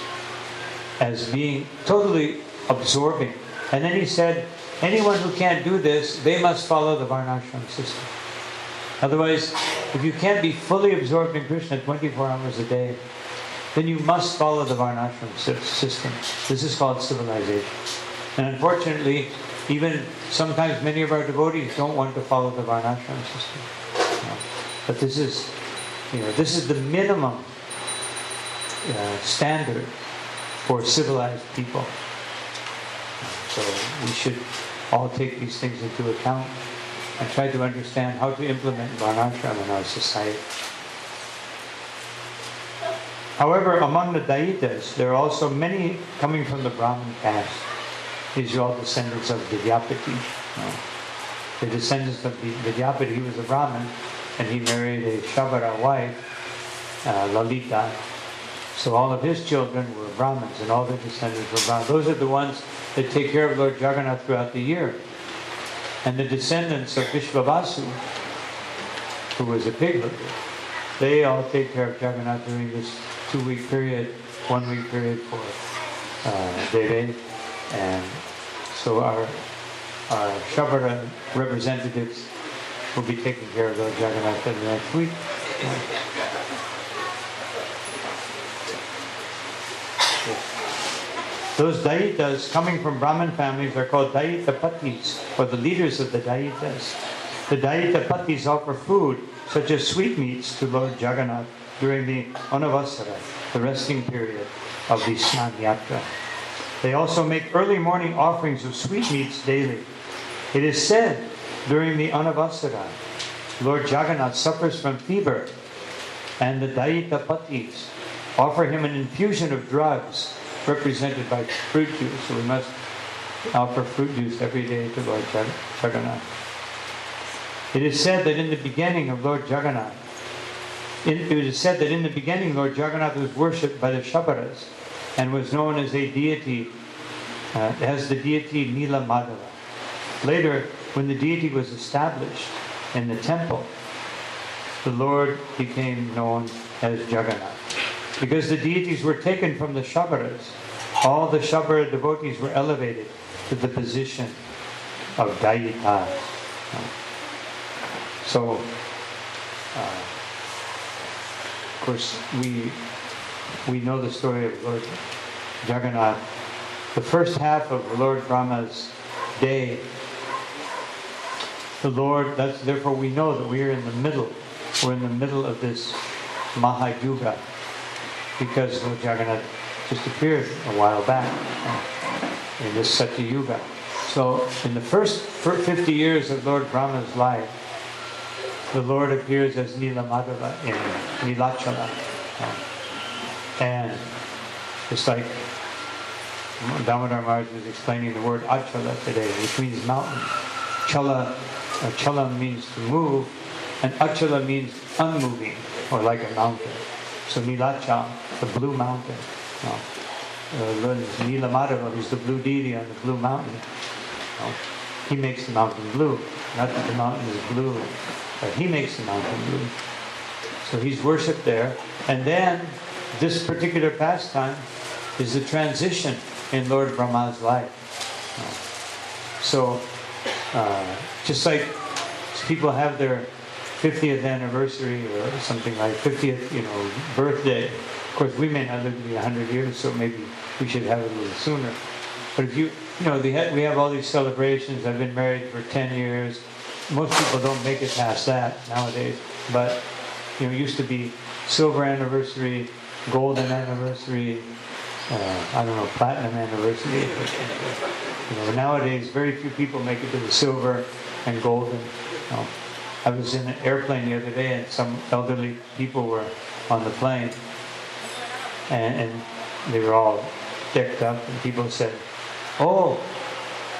as being totally absorbing. And then he said, anyone who can't do this, they must follow the Varnashram system. Otherwise, if you can't be fully absorbed in Krishna 24 hours a day, then you must follow the Varnashram system. This is called civilization. And unfortunately, even sometimes many of our devotees don't want to follow the Varnashram system. But this is the minimum standard for civilized people. So we should all take these things into account and try to understand how to implement Varnashram in our society. However, among the Daitas, there are also many coming from the Brahmin caste. These are all descendants of Vidyapati. The descendants of Vidyapati, he was a Brahmin, and he married a Shabara wife, Lalita. So all of his children were Brahmins, and all their descendants were Brahmins. Those are the ones that take care of Lord Jagannath throughout the year. And the descendants of Vishwavasu, who was a pig hooker, they all take care of Jagannath during this 2-week period, 1-week period for Deve. And so our Shabara representatives will be taking care of Lord Jagannath in the next week. Those Daitas coming from Brahmin families are called Daitapatis, or the leaders of the Daitas. The Daitapatis offer food, such as sweetmeats, to Lord Jagannath during the Anavasara, the resting period of the Snana Yatra. They also make early morning offerings of sweetmeats daily. It is said during the Anavasara, Lord Jagannath suffers from fever, and the Daitapatis offer him an infusion of drugs represented by fruit juice. So we must offer fruit juice every day to Lord Jagannath. It is said that in the beginning of Lord Jagannath, Lord Jagannath was worshipped by the Shabaras and was known as a deity, as the deity Nila Madhava. Later, when the deity was established in the temple, the Lord became known as Jagannath. Because the deities were taken from the Shabaras, all the Shabara devotees were elevated to the position of Daitas. So, of course, we know the story of Lord Jagannath. The first half of Lord Brahma's day, therefore we know that we're in the middle of this Mahayuga, because Lord Jagannath just appeared a while back in this Satya Yuga. So in the first 50 years of Lord Brahma's life, the Lord appears as Nila Madhava in Nilachala. And it's like Damodar Maharaj was explaining the word Achala today, which means mountain. Chala means to move, and Achala means unmoving, or like a mountain. So Nilachal, the blue mountain. Nila Madhava is the blue deity on the blue mountain. He makes the mountain blue. Not that the mountain is blue, but he makes the mountain blue. So he's worshipped there. And then this particular pastime is the transition in Lord Brahma's life. So just like people have their 50th anniversary or something like 50th, birthday. Of course, we may not live to be 100 years, so maybe we should have it a little sooner. But if we have all these celebrations. I've been married for 10 years. Most people don't make it past that nowadays. But, it used to be silver anniversary, golden anniversary, platinum anniversary. Nowadays, very few people make it to the silver and golden. I was in an airplane the other day, and some elderly people were on the plane, and they were all decked up, and people said, "Oh,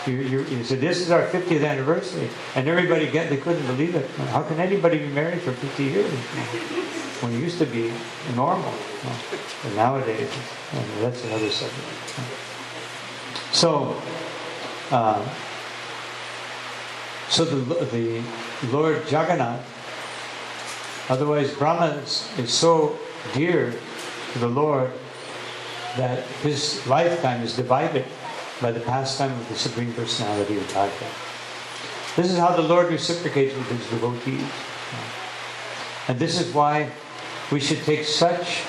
you said this is our 50th anniversary," and everybody they couldn't believe it. How can anybody be married for 50 years? When it used to be normal. But nowadays, that's another subject. So the Lord Jagannath, otherwise Brahma, is so dear to the Lord that his lifetime is divided by the pastime of the Supreme Personality of Godhead. This is how the Lord reciprocates with his devotees. And this is why we should take such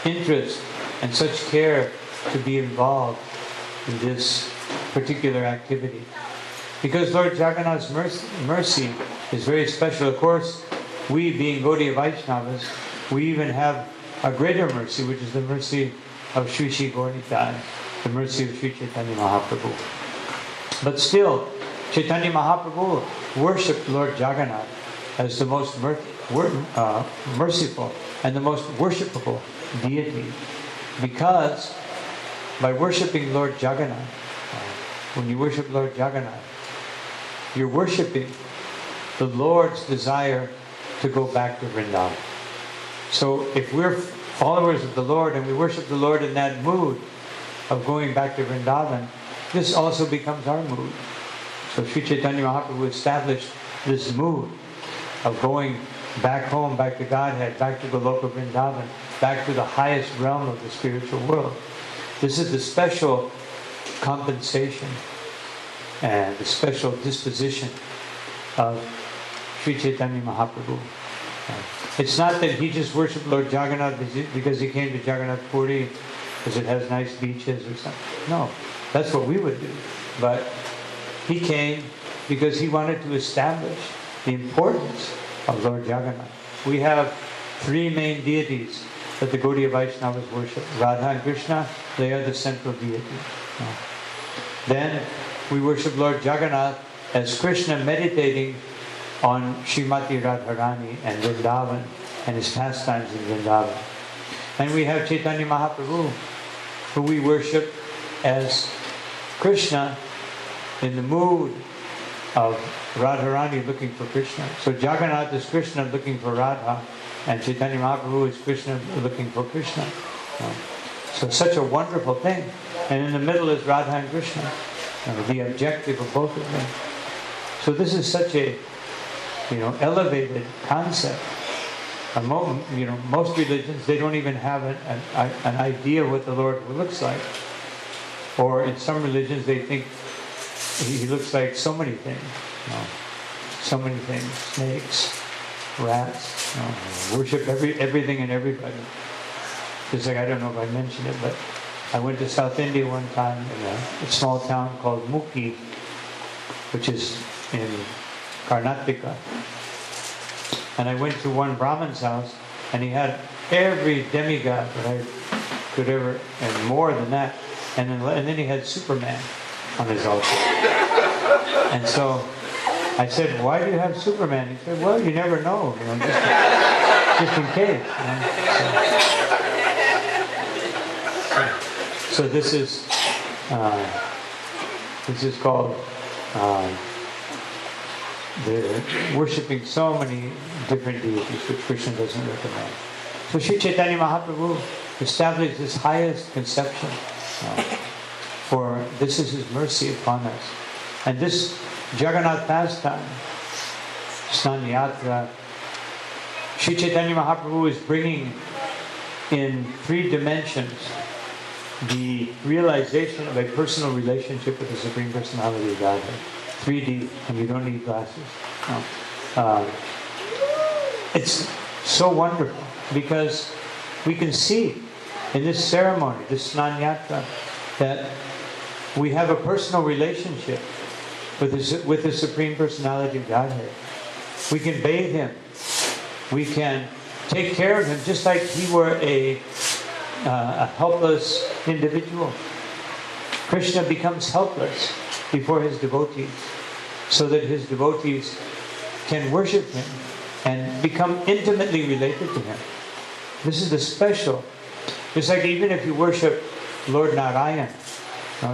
interest and such care to be involved in this particular activity. Because Lord Jagannath's mercy is very special. Of course, we being Gaudiya Vaishnavas, we even have a greater mercy, which is the mercy of Sri Sri Gaurnitai, the mercy of Sri Chaitanya Mahaprabhu. But still, Chaitanya Mahaprabhu worshipped Lord Jagannath as the most merciful and the most worshipable deity. Because by worshipping Lord Jagannath, when you worship Lord Jagannath, you're worshipping the Lord's desire to go back to Vrindavan. So if we're followers of the Lord and we worship the Lord in that mood of going back to Vrindavan, this also becomes our mood. So Sri Chaitanya Mahaprabhu established this mood of going back home, back to Godhead, back to the Loka Vrindavan, back to the highest realm of the spiritual world. This is the special compensation and the special disposition of Sri Chaitanya Mahaprabhu. It's not that he just worshipped Lord Jagannath because he came to Jagannath Puri because it has nice beaches or something. No, that's what we would do. But he came because he wanted to establish the importance of Lord Jagannath. We have three main deities that the Gaudiya Vaishnavas worship. Radha and Krishna, they are the central deity. Then we worship Lord Jagannath as Krishna meditating on Srimati Radharani and Vrindavan and his pastimes in Vrindavan. And we have Chaitanya Mahaprabhu, who we worship as Krishna in the mood of Radharani looking for Krishna. So Jagannath is Krishna looking for Radha, and Chaitanya Mahaprabhu is Krishna looking for Krishna. So such a wonderful thing. And in the middle is Radha and Krishna, the objective of both of them. So this is such a elevated concept. Most religions, they don't even have an idea what the Lord looks like. Or in some religions, they think he looks like so many things. So many things. Snakes, rats, worship everything and everybody. Just like, I don't know if I mentioned it, but I went to South India one time in a small town called Mukhi, which is in Karnataka. And I went to one Brahmin's house, and he had every demigod that I could ever, and more than that. And then he had Superman on his altar. And so I said, "Why do you have Superman?" He said, "Well, you never know, just in case." So this is called the worshipping so many different deities, which Krishna doesn't recommend. So Sri Chaitanya Mahaprabhu established this highest conception, for this is his mercy upon us. And this Jagannath pastime, Snana Yatra, Sri Chaitanya Mahaprabhu is bringing in 3 dimensions the realization of a personal relationship with the Supreme Personality of Godhead. 3D, and you don't need glasses. No. it's so wonderful because we can see in this ceremony, this Snana Yatra, that we have a personal relationship with the Supreme Personality of Godhead. We can bathe Him. We can take care of Him just like He were a helpless individual. Krishna becomes helpless before His devotees so that His devotees can worship Him and become intimately related to Him. This is the special. It's like even if you worship Lord Narayan,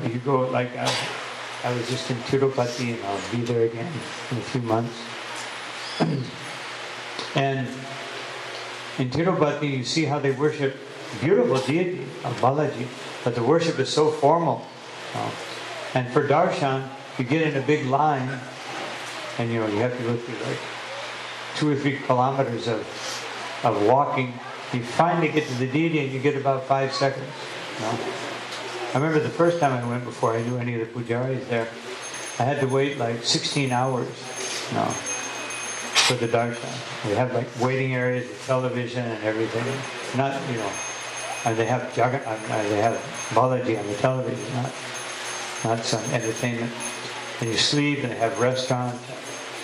you go like I was just in Tirupati and I'll be there again in a few months. And in Tirupati you see how they worship beautiful deity of Balaji, but the worship is so formal. And for darshan, you get in a big line, and you have to go through like 2 or 3 kilometers of walking. You finally get to the deity, and you get about 5 seconds. I remember the first time I went, before I knew any of the pujaris there, I had to wait like 16 hours. For the darshan. They have like waiting areas with television and everything. Not, and they have they have Balaji on the television, not some entertainment. And you sleep, and they have restaurants.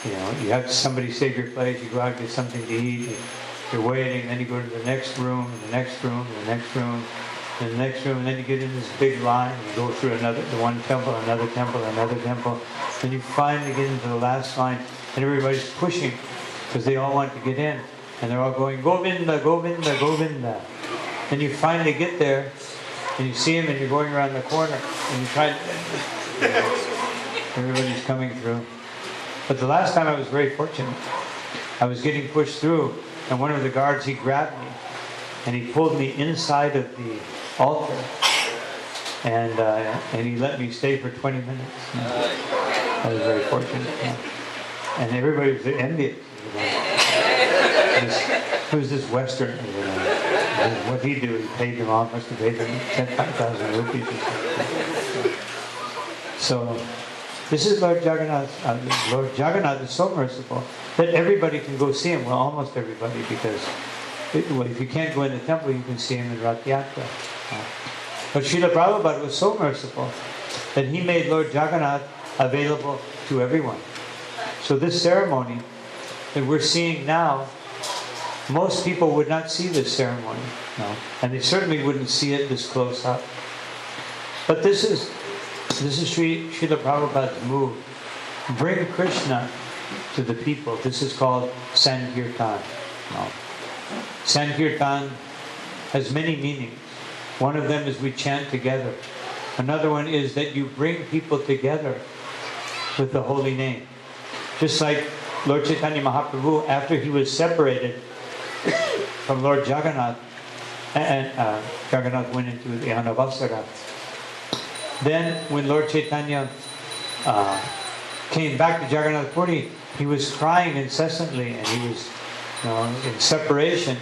You have somebody save your place. You go out and get something to eat. You're waiting, and then you go to the next room, and the next room, and the next room, and the next room, and then you get in this big line. And you go through the one temple, another temple, another temple. Then you finally get into the last line, and everybody's pushing because they all want to get in, and they're all going Govinda, Govinda, Govinda. Then you finally get there, and you see him, and you're going around the corner, and you try. Everybody's coming through. But the last time I was very fortunate. I was getting pushed through, and one of the guards, he grabbed me, and he pulled me inside of the altar, and he let me stay for 20 minutes. I was very fortunate. And everybody was envious. Who's this Western? What did he do? He paid them off, must have paid them 10,000 rupees or something. So, this is Lord Jagannath. Lord Jagannath is so merciful that everybody can go see him. Well, almost everybody, because if you can't go in the temple, you can see him in Rath Yatra. But Srila Prabhupada was so merciful that he made Lord Jagannath available to everyone. So this ceremony that we're seeing now, most people would not see this ceremony. And they certainly wouldn't see it this close up. But this is Srila Prabhupada's move. Bring Krishna to the people. This is called Sankirtan. Sankirtan has many meanings. One of them is we chant together. Another one is that you bring people together with the holy name. Just like Lord Chaitanya Mahaprabhu, after he was separated from Lord Jagannath, and Jagannath went into the Anavasara. Then when Lord Chaitanya came back to Jagannath Puri, he was crying incessantly, and he was in separation.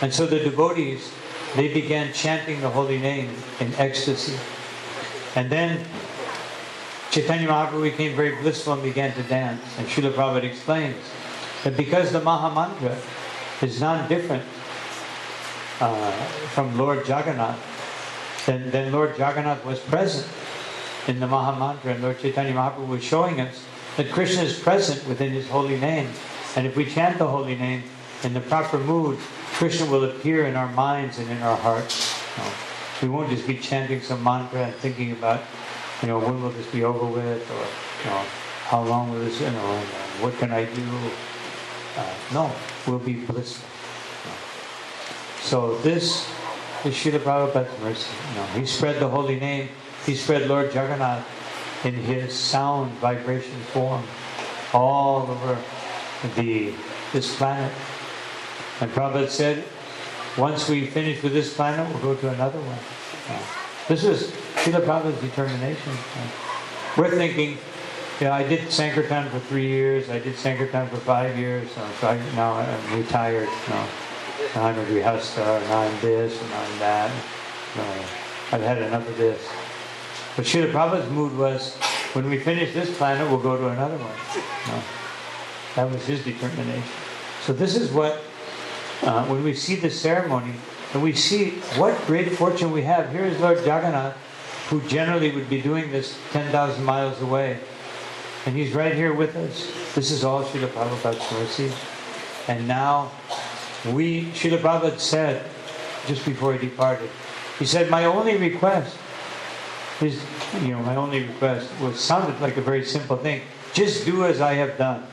And so the devotees, they began chanting the holy name in ecstasy. And then Chaitanya Mahaprabhu became very blissful and began to dance. And Srila Prabhupada explains that because the Mahamantra is non-different from Lord Jagannath, then Lord Jagannath was present in the Mahamantra, and Lord Chaitanya Mahaprabhu was showing us that Krishna is present within His holy name. And if we chant the holy name in the proper mood, Krishna will appear in our minds and in our hearts. We won't just be chanting some mantra and thinking about, when will this be over with, or how long will this, what can I do? No, we'll be blissful. So this is Srila Prabhupada's mercy. He spread the holy name. He spread Lord Jagannath in his sound vibration form all over this planet. And Prabhupada said, once we finish with this planet, we'll go to another one. This is Srila Prabhupada's determination. We're thinking, I did Sankirtan for 3 years, I did Sankirtan for 5 years, so now I'm retired. Now I'm a Grihastha, now I'm this, and now I'm that. I've had enough of this. But Srila Prabhupada's mood was, when we finish this planet, we'll go to another one. That was his determination. So this is what, when we see this ceremony, and we see what great fortune we have. Here is Lord Jagannath, who generally would be doing this 10,000 miles away. And he's right here with us. This is all Srila Prabhupada's mercy. And now, Srila Prabhupada said, just before he departed, he said, my only request is, my only request sounded like a very simple thing. Just do as I have done.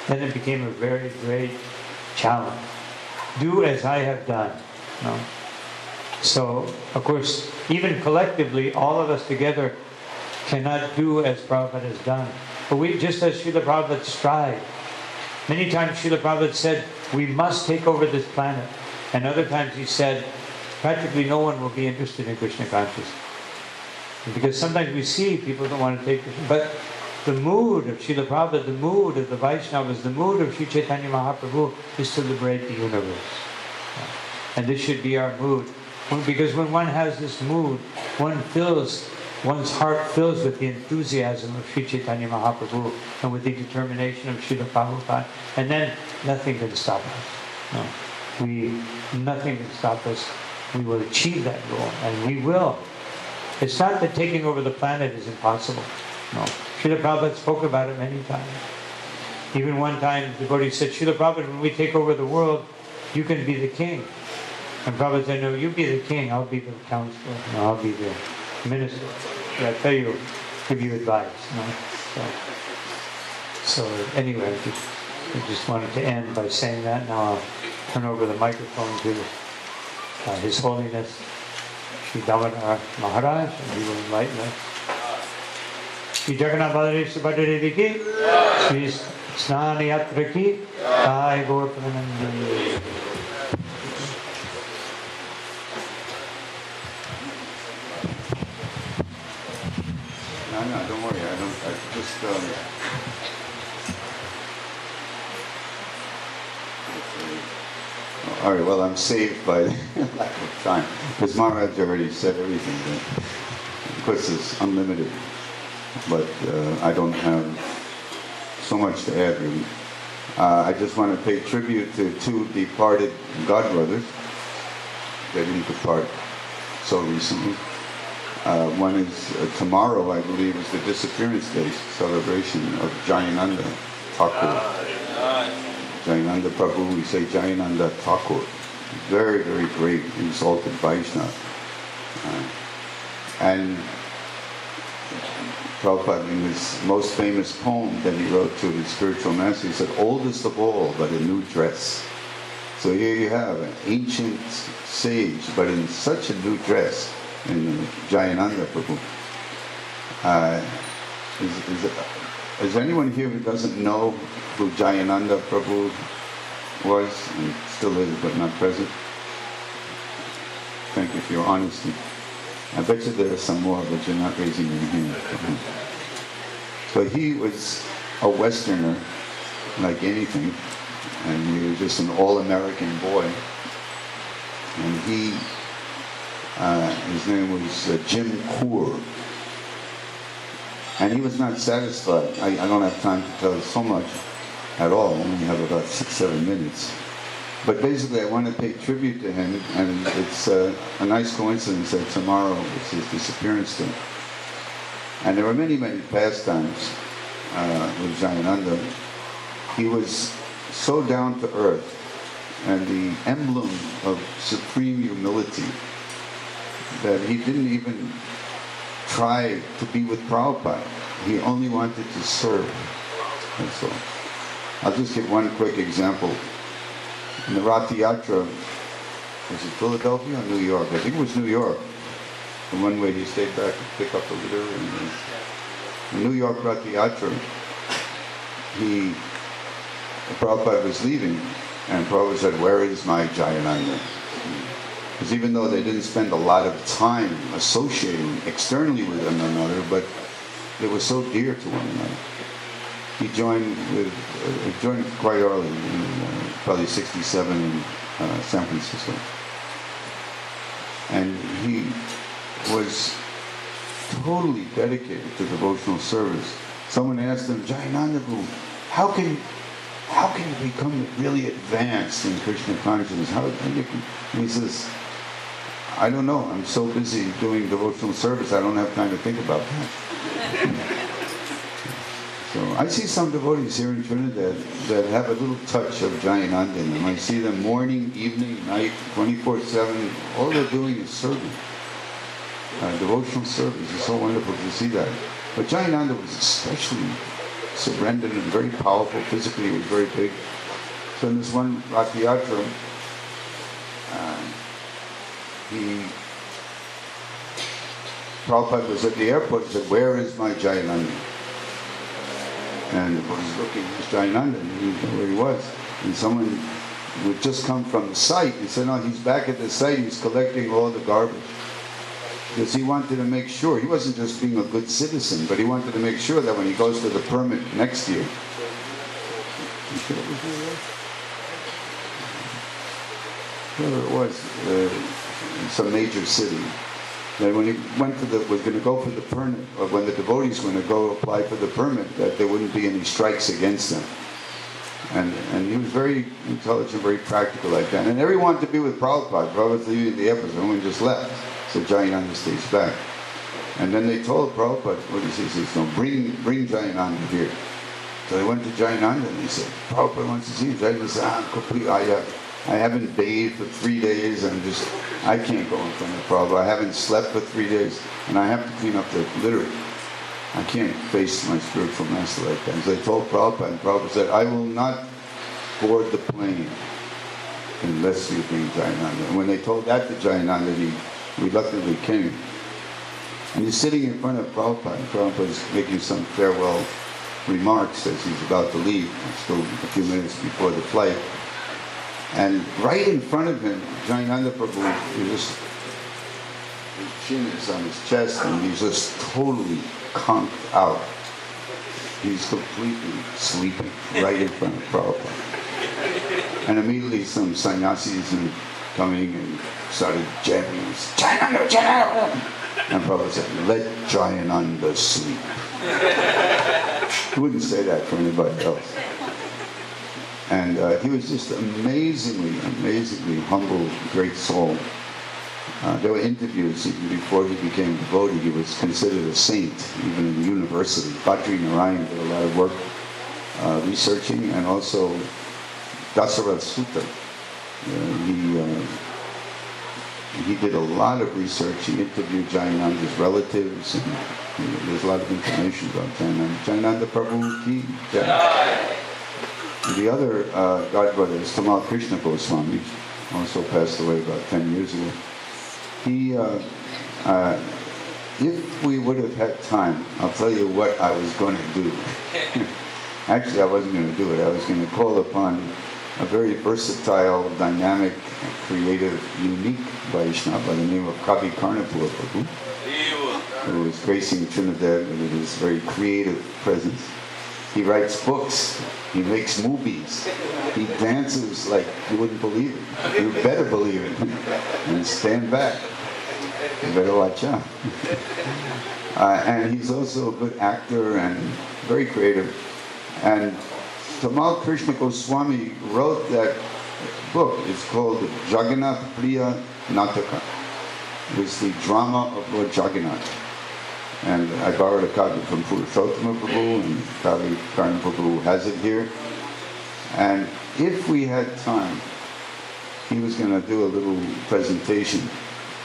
Then it became a very great challenge. Do as I have done. No? So, of course, even collectively, all of us together cannot do as Prabhupada has done. But we, just as Srila Prabhupada strived. Many times Srila Prabhupada said, we must take over this planet. And other times he said, practically no one will be interested in Krishna consciousness. Because sometimes we see people don't want to take Krishna. But the mood of Srila Prabhupada, the mood of the Vaishnavas, the mood of Sri Chaitanya Mahaprabhu is to liberate the universe. And this should be our mood. Because when one has this mood, one's heart fills with the enthusiasm of Sri Chaitanya Mahaprabhu and with the determination of Srila Prabhupada. And then nothing can stop us. No. Nothing can stop us. We will achieve that goal. And we will. It's not that taking over the planet is impossible. No. Srila Prabhupada spoke about it many times. Even one time the devotee said, Srila Prabhupada, when we take over the world, you can be the king. And Prabhupada said, no, you be the king, I'll be the counselor, no, I'll be the minister. I tell you, give you advice. No? So anyway, I just wanted to end by saying that. Now I'll turn over the microphone to His Holiness Sri Damodar Maharaj, and he will enlighten us. Sri Jagannath Baladev Subhadra ki, Sri Snana Yatra ki, Jai Gaur Premanandi. No, don't worry. I just all right. Well, I'm saved by lack of time because Maharaj already said everything. Of course, it's unlimited, but I don't have so much to add. Really, I just want to pay tribute to two departed godbrothers. They didn't depart so recently. One is tomorrow, I believe, is the disappearance day celebration of Jayananda Thakur. Jayananda Prabhu, we say Jayananda Thakur. Very, very great, exalted Vaishnava. And Prabhupada, in his most famous poem that he wrote to his spiritual master, he said, oldest of all, but a new dress. So here you have an ancient sage, but in such a new dress. In Jayananda Prabhu. Is there anyone here who doesn't know who Jayananda Prabhu was and still is but not present? Thank you for your honesty. I bet you there are some more, but you're not raising your hand. So he was a Westerner like anything, and he was just an all-American boy. And his name was Jim Coor. And he was not satisfied. I don't have time to tell you so much at all. I only have about 6-7 minutes. But basically I want to pay tribute to him, and it's a nice coincidence that tomorrow is his disappearance day. And there were many, many pastimes with Jayananda. He was so down to earth, and the emblem of supreme humility, that he didn't even try to be with Prabhupada. He only wanted to serve. That's all. I'll just give one quick example. In the Yatra, was it Philadelphia or New York? I think it was New York. And one way he stayed back to pick up the litter. And in New York Yatra, Prabhupada was leaving, and Prabhupada said, where is my Jayananda? Because even though they didn't spend a lot of time associating externally with one another, but they were so dear to one another. He joined quite early, probably 67 in San Francisco. And he was totally dedicated to devotional service. Someone asked him, Jayananda, how can how can you become really advanced in Krishna consciousness? And he says, I don't know. I'm so busy doing devotional service, I don't have time to think about that. So I see some devotees here in Trinidad that have a little touch of Jayananda in them. I see them morning, evening, night, 24/7. All they're doing is serving. Devotional service. It's so wonderful to see that. But Jayananda was especially surrendered and very powerful. Physically, he was very big. So in this one Yatra, Prabhupada was at the airport and said, "Where is my Jayananda?" And was looking at Jayananda, and he didn't know where he was. And someone would just come from the site. He said, "No, he's back at the site. He's collecting all the garbage." Because he wanted to make sure, he wasn't just being a good citizen, but he wanted to make sure that when he goes to the permit next year, whatever it was, some major city, that when he was going to go for the permit, or when the devotees were going to go apply for the permit, that there wouldn't be any strikes against them. And he was very intelligent, very practical like that. And everyone wanted to be with Prabhupada. Prabhupada was leaving the airport, so everyone just left. So Jayananda stays back. And then they told Prabhupada, what he says, he says, "No, bring Jayananda here." So they went to Jayananda and they said, "Prabhupada wants to see you." Jayananda said, "I'm complete. I haven't bathed for 3 days. I can't go in front of Prabhupada. I haven't slept for 3 days, and I have to clean up the litter. I can't face my spiritual master like that." So they told Prabhupada, and Prabhupada said, "I will not board the plane unless you bring Jayananda." And when they told that to Jayananda, he reluctantly came. And he's sitting in front of Prabhupada, and Prabhupada is making some farewell remarks as he's about to leave. Still a few minutes before the flight. And right in front of him, Jayananda Prabhu, his chin is on his chest, and he's just totally conked out. He's completely sleeping right in front of Prabhupada. And immediately some sannyasis and coming and started jamming. Jayananda, Jayananda! And Prabhupada said, "Let Jayananda sleep." He wouldn't say that for anybody else. And he was just amazingly humble, great soul. There were interviews even before he became devotee. He was considered a saint, even in the university. Bhadri Narayan did a lot of work researching, and also Dasarath Sutta. He did a lot of research. He interviewed Jayananda's relatives, and there's a lot of information about Jayananda. Jayananda Prabhu Ki Jai. The other godbrother is Tamal Krishna Goswami, also passed away about 10 years ago. He, if we would have had time, I'll tell you what I was going to do. Actually, I wasn't going to do it. I was going to call upon a very versatile, dynamic, creative, unique Vaishnava by the name of Kavi Karnapur Prabhu, who is gracing Trinidad with his very creative presence. He writes books. He makes movies. He dances like you wouldn't believe it. You better believe it. And stand back. You better watch out. And he's also a good actor and very creative. And Tamal Krishna Goswami wrote that book. It's called Jagannath Priya Nataka. It's the drama of Lord Jagannath. And I borrowed a copy from Purushottama Prabhu, and Kavi Karna Prabhu has it here. And if we had time, he was going to do a little presentation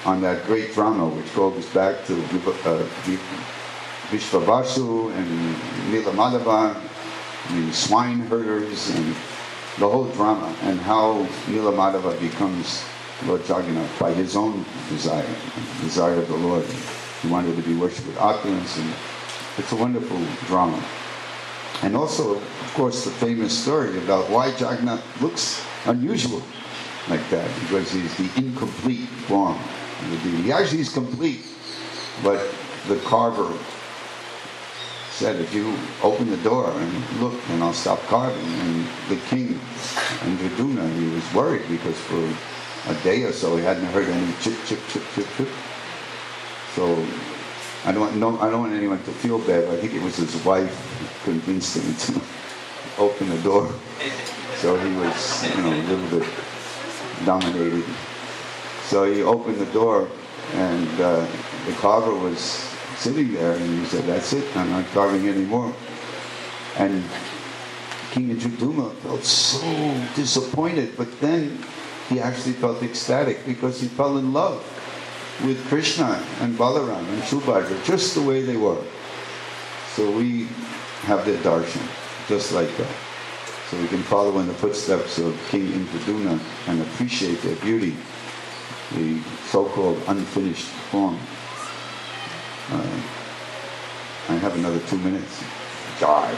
on that great drama, which goes back to Vishvavasu and Nilamadava, the swine herders, and the whole drama, and how Nilamadava becomes Lord Jagannath by his own desire, the desire of the Lord. He wanted to be worshipped with opulence, and it's a wonderful drama. And also, of course, the famous story about why Jagannath looks unusual like that, because he's the incomplete form of the deity. He actually is complete, but the carver said, "If you open the door and look, then I'll stop carving." And the king, Indraduna, he was worried because for a day or so he hadn't heard any chip, chip, chip, chip, chip. So I don't want anyone to feel bad, but I think it was his wife who convinced him to open the door. So he was, a little bit dominated. So he opened the door, and the carver was sitting there, and he said, "That's it, I'm not carving anymore." And King Indradyumna felt so disappointed, but then he actually felt ecstatic because he fell in love with Krishna and Balaram and Subhadra, just the way they were. So we have the darshan, just like that. So we can follow in the footsteps of King Indradyumna and appreciate their beauty, the so-called unfinished form. I have another 2 minutes. Die.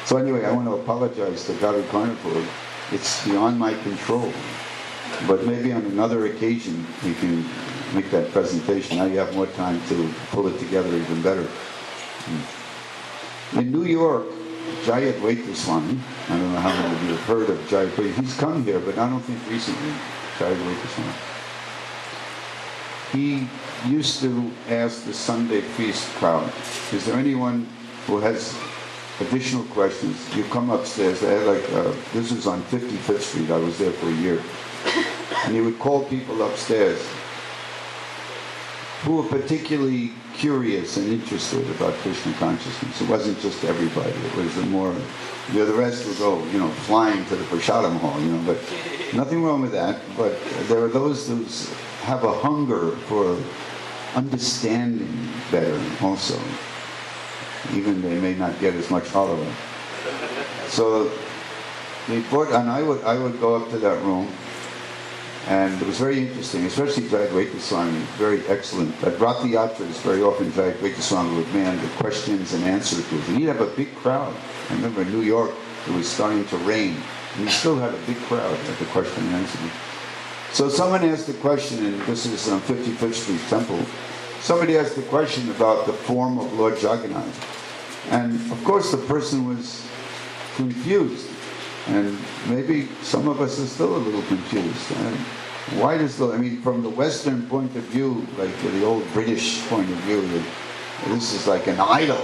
So anyway, I want to apologize to Garu Karnapur. It's beyond my control. But maybe on another occasion we can make that presentation. Now you have more time to pull it together even better. In New York, Jayadvaita Swami, I don't know how many of you have heard of Jayadvaita. He's come here, but I don't think recently. Jayadvaita Swami. He used to ask the Sunday feast crowd, is there anyone who has additional questions? You come upstairs. I had this was on 55th Street. I was there for a year. And he would call people upstairs who were particularly curious and interested about Krishna consciousness. It wasn't just everybody. It was the rest would go, flying to the Prasadam hall, but nothing wrong with that. But there are those who have a hunger for understanding better also. Even they may not get as much following. So they brought, and I would go up to that room, and it was very interesting, especially Jayadvaita Swami, very excellent. At Rati Yatras, very often Jayadvaita Swami would man the questions and answer quiz. And he'd have a big crowd. I remember in New York, it was starting to rain, and he still had a big crowd at the question and answer. So someone asked a question, and this is on 55th Street Temple. Somebody asked a question about the form of Lord Jagannath. And of course the person was confused. And maybe some of us are still a little confused. And why does from the Western point of view, like the old British point of view, this is like an idol,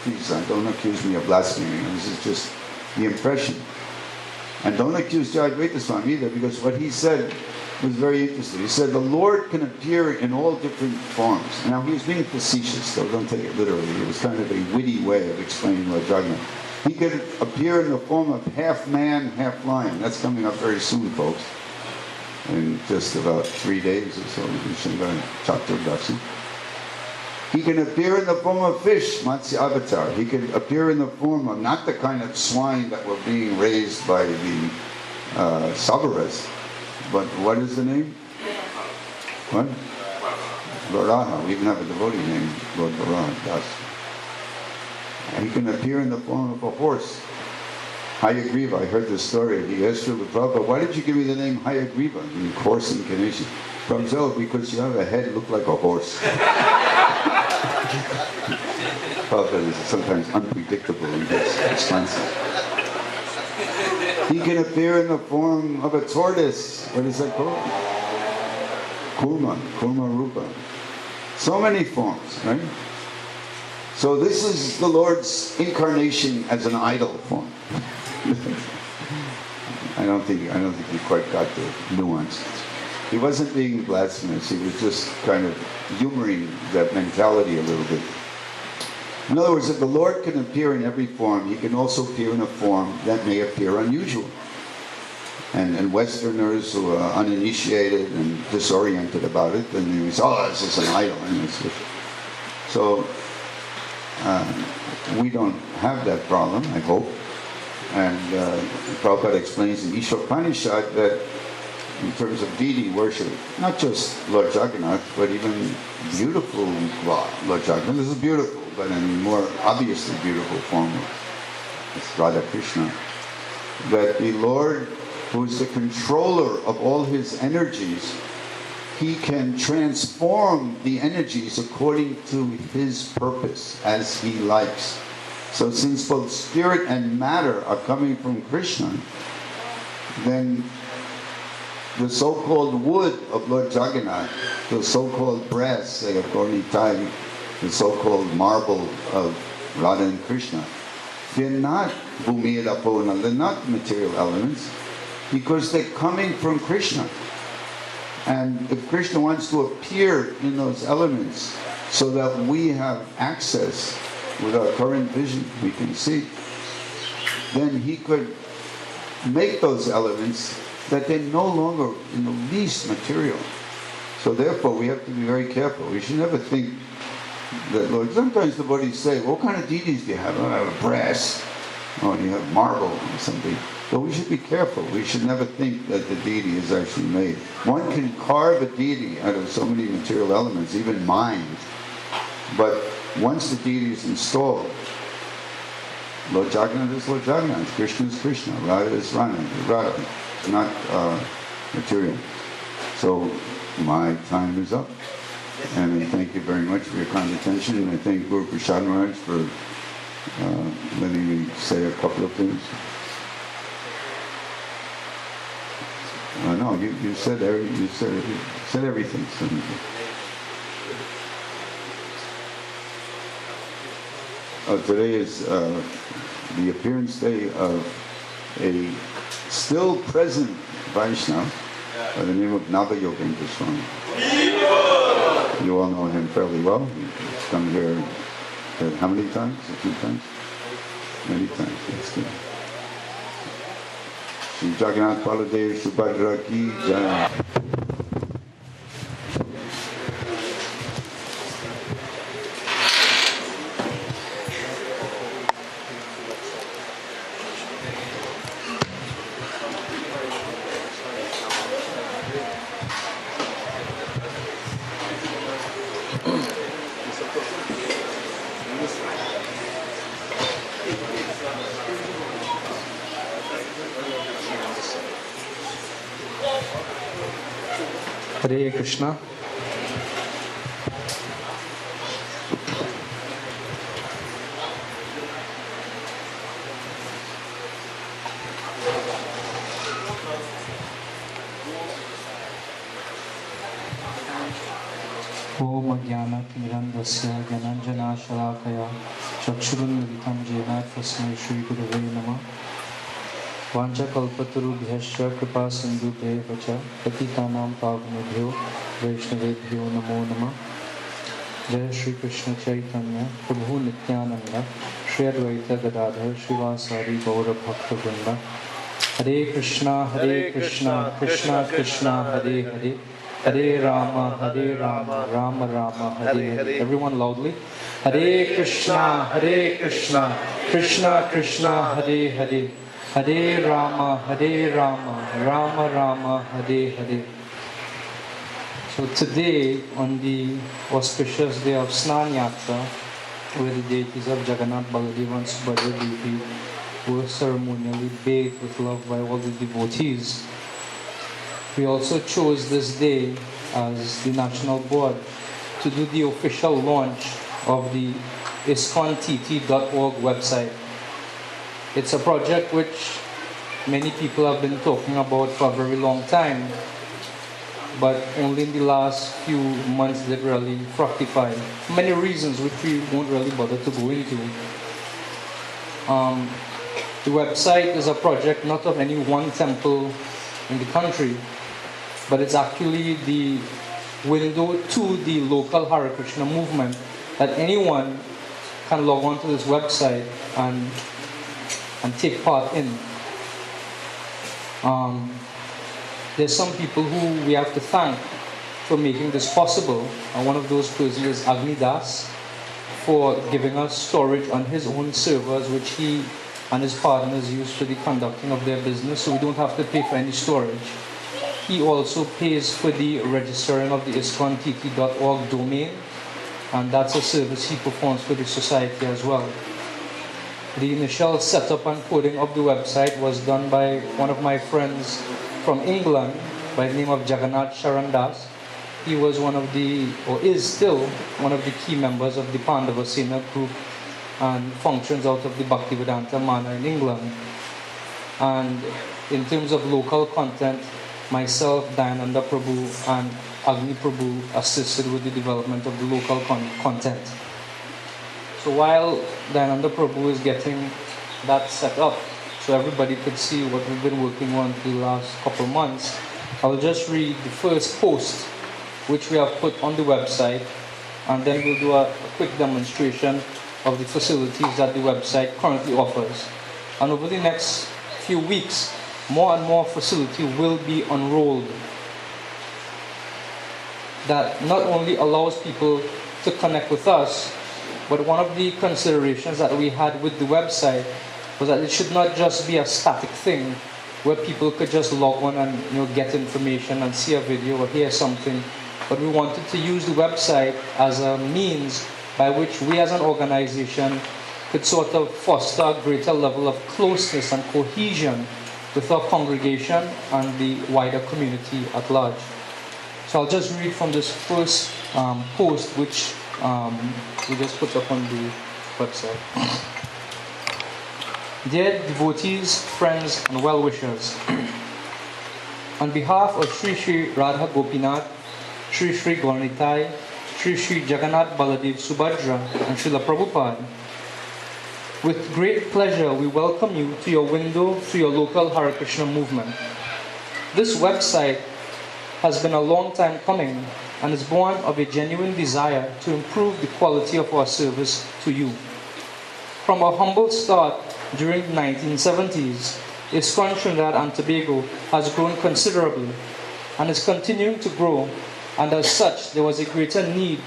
please don't accuse me of blasphemy. This is just the impression. And don't accuse Jayadvaita Swami either, because what he said was very interesting. He said the Lord can appear in all different forms. Now he was being facetious, so don't take it literally. It was kind of a witty way of explaining Lord Jagannath. He could appear in the form of half man, half lion. That's coming up very soon, folks. In just about 3 days or so, we can Chaturdasi. He can appear in the form of fish, Matsya Avatar. He could appear in the form of not the kind of swine that were being raised by the Sabaras, but what is the name? What? Varaha. We even have a devotee named Lord Varaha Das. And he can appear in the form of a horse. Hayagriva, I heard this story. He asked Srila Prabhupada, why did you give me the name Hayagriva, the horse incarnation? Prabhupada, because you have a head look like a horse. Prabhupada is sometimes unpredictable in his responses. He can appear in the form of a tortoise. What is that called? Kurma Rupa. So many forms, right? So this is the Lord's incarnation as an idol form. I don't think he quite got the nuance. He wasn't being blasphemous. He was just kind of humoring that mentality a little bit. In other words, if the Lord can appear in every form, he can also appear in a form that may appear unusual. And Westerners who are uninitiated and disoriented about it, then they say, oh, this is an idol. So we don't have that problem, I hope. And Prabhupada explains in Ishopanishad that in terms of deity worship, not just Lord Jagannath, but even beautiful Lord Jagannath. This is beautiful, but in a more obviously beautiful form of Radha Krishna. That the Lord, who is the controller of all his energies, he can transform the energies according to his purpose, as he likes. So since both spirit and matter are coming from Krishna, then the so-called wood of Lord Jagannath, the so-called brass, say of Gauri Nitai, the so-called marble of Radha and Krishna, they're not bhumi apona, they're not material elements, because they're coming from Krishna. And if Krishna wants to appear in those elements so that we have access with our current vision, we can see, then he could make those elements that they're no longer in the least material. So therefore we have to be very careful. We should never think that, Lord, sometimes the buddies say, what kind of deities do you have? Oh, I have brass, or you have marble or something. But we should be careful. We should never think that the deity is actually made. One can carve a deity out of so many material elements, even mind. But once the deity is installed, Lord Jagannath is Lord Jagannath, Krishna is Krishna, Radha is Radha. It's not material. So my time is up. And I thank you very much for your kind attention. And I thank Guru Prasad Maharaj for letting me say a couple of things. No, you said everything. Today is the appearance day of a still present Vaishnava by the name of Navayogendra Swami. You all know him fairly well. He's come here how many times? A few times? Many times. That's good. Shri Jagannath Baladev Subhadra Ki Jai. Hare Krishna. Om Ajnanatimirandasya Gyananjana Shalakaya Chakshurunmilitam Jena Tasmai Shri Gurave Namah. Vanchakalpatarubhyascha kripa sindhubhyeva cha patitanam pavanebhyo vaishnavebhyo namo namah. Jai Shri Krishna Chaitanya Prabhu Nityananda Shri Advaita Gadadhar Srivasari Gaura Bhakta Vrinda. Hare Krishna Krishna Krishna Hare Hare Hare Rama Rama Rama Hare Hare. Everyone loudly. Hare Krishna Krishna Krishna Hare Hare Hare Rama Rama Rama Hare Hare. So today, on the auspicious day of Snana Yatra, where the deities of Jagannath, Baladev and Subhadra Devi were ceremonially bathed with love by all the devotees, we also chose this day as the national board to do the official launch of the ISKCONTT.org website. It's a project which many people have been talking about for a very long time, but only in the last few months did really fructify. Many reasons which we won't really bother to go into. The website is a project not of any one temple in the country, but it's actually the window to the local Hare Krishna movement, that anyone can log on to this website and take part in. There's some people who we have to thank for making this possible, and one of those persons is Agni Das, for giving us storage on his own servers, which he and his partners use for the conducting of their business, so we don't have to pay for any storage. He also pays for the registering of the ISKCONTT.org domain, and that's a service he performs for the society as well. The initial setup and coding of the website was done by one of my friends from England by the name of Jagannath Sharan Das. He was one of the, or is still one of the key members of the Pandava Sena group and functions out of the Bhaktivedanta Mana in England. And in terms of local content, myself, Dayananda Prabhu and Agni Prabhu assisted with the development of the local content. So while Dayananda Prabhu is getting that set up so everybody could see what we've been working on for the last couple of months, I will just read the first post which we have put on the website, and then we'll do a quick demonstration of the facilities that the website currently offers. And over the next few weeks, more and more facility will be unrolled that not only allows people to connect with us, but one of the considerations that we had with the website was that it should not just be a static thing where people could just log on and get information and see a video or hear something, but we wanted to use the website as a means by which we as an organization could sort of foster a greater level of closeness and cohesion with our congregation and the wider community at large. So I'll just read from this first post which we just put up on the website. Dear devotees, friends and well-wishers, on behalf of Sri Sri Radha Gopinath, Sri Sri Gauranitai, Sri Sri Jagannath Baladev Subhadra and Srila Prabhupada, with great pleasure we welcome you to your window to your local Hare Krishna movement. This website has been a long time coming and is born of a genuine desire to improve the quality of our service to you. From a humble start during the 1970s, ISKCON Trinidad and Tobago has grown considerably and is continuing to grow, and as such there was a greater need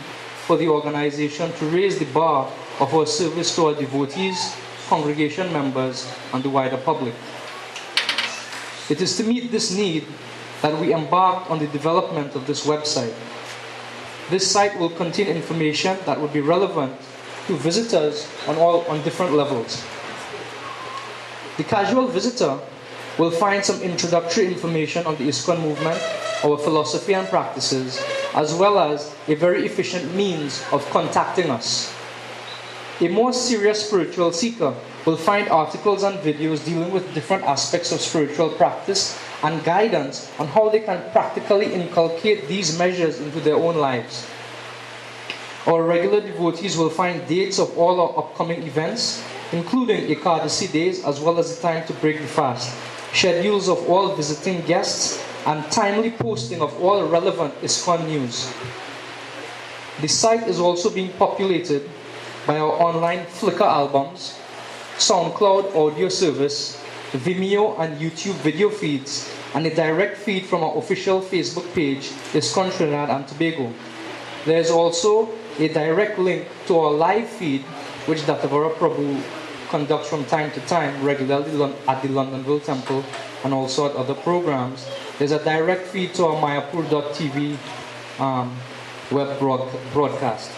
for the organization to raise the bar of our service to our devotees, congregation members and the wider public. It is to meet this need that we embarked on the development of this website. This site will contain information that would be relevant to visitors on different levels. The casual visitor will find some introductory information on the ISKCON movement, our philosophy and practices, as well as a very efficient means of contacting us. A more serious spiritual seeker will find articles and videos dealing with different aspects of spiritual practice and guidance on how they can practically inculcate these measures into their own lives. Our regular devotees will find dates of all our upcoming events, including Ekadasi days as well as the time to break the fast, schedules of all visiting guests, and timely posting of all relevant ISKCON news. The site is also being populated by our online Flickr albums, SoundCloud audio service, Vimeo and YouTube video feeds, and a direct feed from our official Facebook page, ISKCON Trinidad and Tobago. There is also a direct link to our live feed, which Dattavara Prabhu conducts from time to time regularly at the Londonville Temple and also at other programs. There's a direct feed to our Mayapur.tv web broadcast.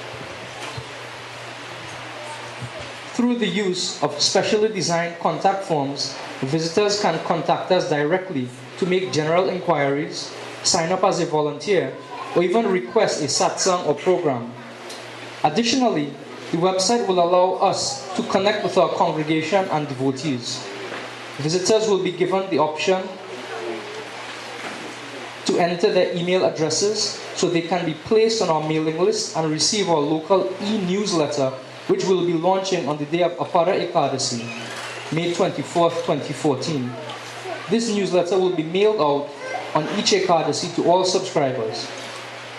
Through the use of specially designed contact forms, visitors can contact us directly to make general inquiries, sign up as a volunteer, or even request a satsang or program. Additionally, the website will allow us to connect with our congregation and devotees. Visitors will be given the option to enter their email addresses so they can be placed on our mailing list and receive our local e-newsletter, which will be launching on the day of Apara Ekadasi, May 24th, 2014. This newsletter will be mailed out on each Ekadasi to all subscribers.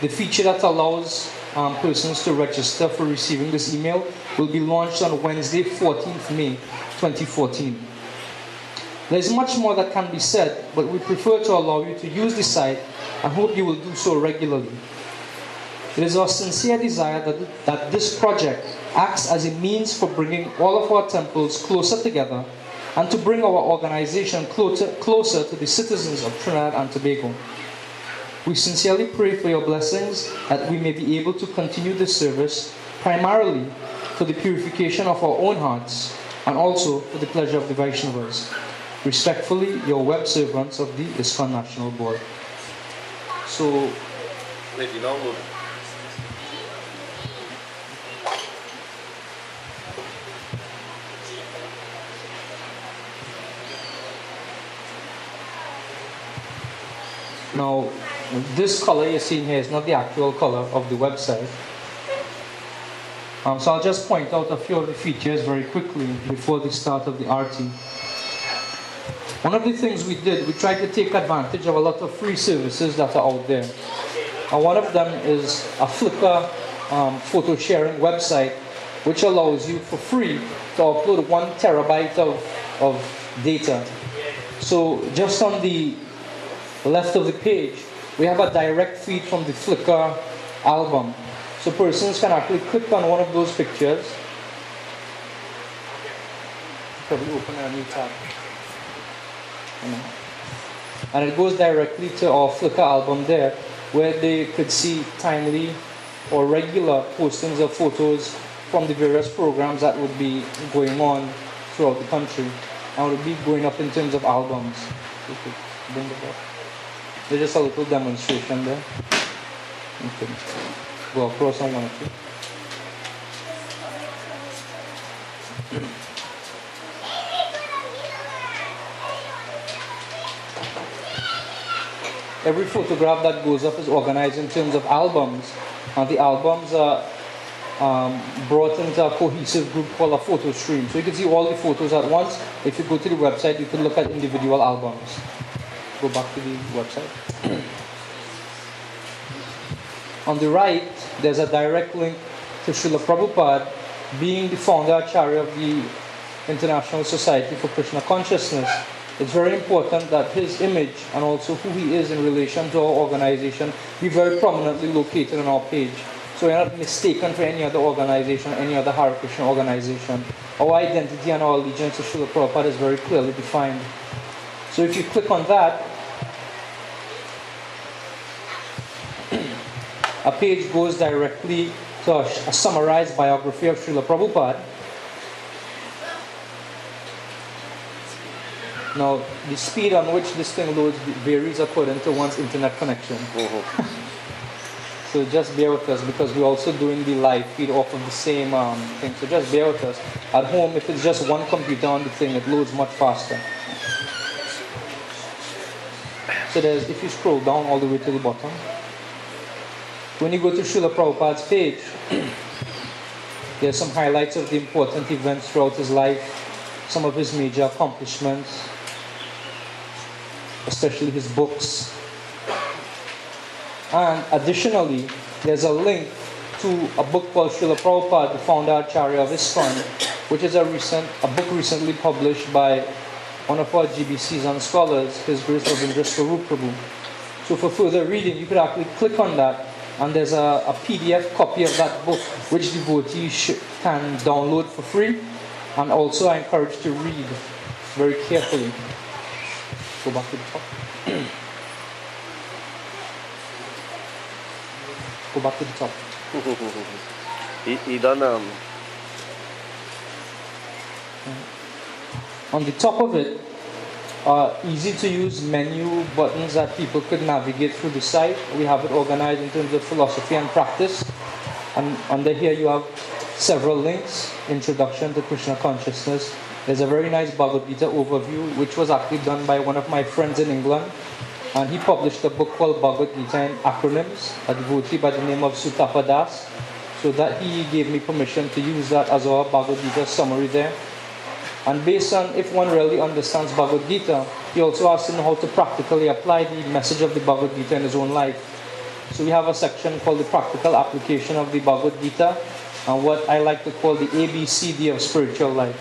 The feature that allows persons to register for receiving this email will be launched on Wednesday, 14th May, 2014. There is much more that can be said, but we prefer to allow you to use the site and hope you will do so regularly. It is our sincere desire that this project acts as a means for bringing all of our temples closer together and to bring our organization closer to the citizens of Trinidad and Tobago. We sincerely pray for your blessings that we may be able to continue this service primarily for the purification of our own hearts and also for the pleasure of the Vaishnavas. Respectfully, your web servants of the ISKCON National Board. So, now, this color you're seeing here is not the actual color of the website. So I'll just point out a few of the features very quickly before the start of the RT. One of the things we did, we tried to take advantage of a lot of free services that are out there. And one of them is a Flickr photo sharing website, which allows you for free to upload 1 terabyte of data. So just on the left of the page, we have a direct feed from the Flickr album. So persons can actually click on one of those pictures. Probably open a new tab. And it goes directly to our Flickr album there, where they could see timely or regular postings of photos from the various programs that would be going on throughout the country. And would be going up in terms of albums. Bring it up. There's just a little demonstration there. Okay. Go across on one or two. Every photograph that goes up is organized in terms of albums, and the albums are brought into a cohesive group called a photo stream. So you can see all the photos at once. If you go to the website, you can look at individual albums. Go back to the website. On the right, there's a direct link to Srila Prabhupada, being the founder Acharya of the International Society for Krishna Consciousness. It's very important that his image and also who he is in relation to our organization be very prominently located on our page. So we're not mistaken for any other organization, any other Hare Krishna organization. Our identity and our allegiance to Srila Prabhupada is very clearly defined. So if you click on that, a page goes directly to a summarized biography of Srila Prabhupada. Now, the speed on which this thing loads varies according to one's internet connection. So just bear with us, because we're also doing the live feed off of the same thing. So just bear with us. At home, if it's just one computer on the thing, it loads much faster. So there's, if you scroll down all the way to the bottom, when you go to Srila Prabhupada's page, there's some highlights of the important events throughout his life, some of his major accomplishments, especially his books. And additionally, there's a link to a book called Srila Prabhupada, the founder Acharya of ISKCON, which is a book recently published by one of our GBCs and scholars, His Grace Ravindra Swarup Prabhu. So for further reading, you could actually click on that, and there's a PDF copy of that book, which devotees can download for free, and also I encourage to read very carefully. Go back to the top. Go back to the top. He done On the top of it, easy to use menu buttons that people could navigate through the site. We have it organized in terms of philosophy and practice. And under here you have several links. Introduction to Krishna Consciousness. There's a very nice Bhagavad Gita overview, which was actually done by one of my friends in England. And he published a book called Bhagavad Gita in acronyms, a devotee by the name of Sutapa Das. So that he gave me permission to use that as our Bhagavad Gita summary there. And based on if one really understands Bhagavad Gita, he also has to know how to practically apply the message of the Bhagavad Gita in his own life. So we have a section called the practical application of the Bhagavad Gita, and what I like to call the ABCD of spiritual life: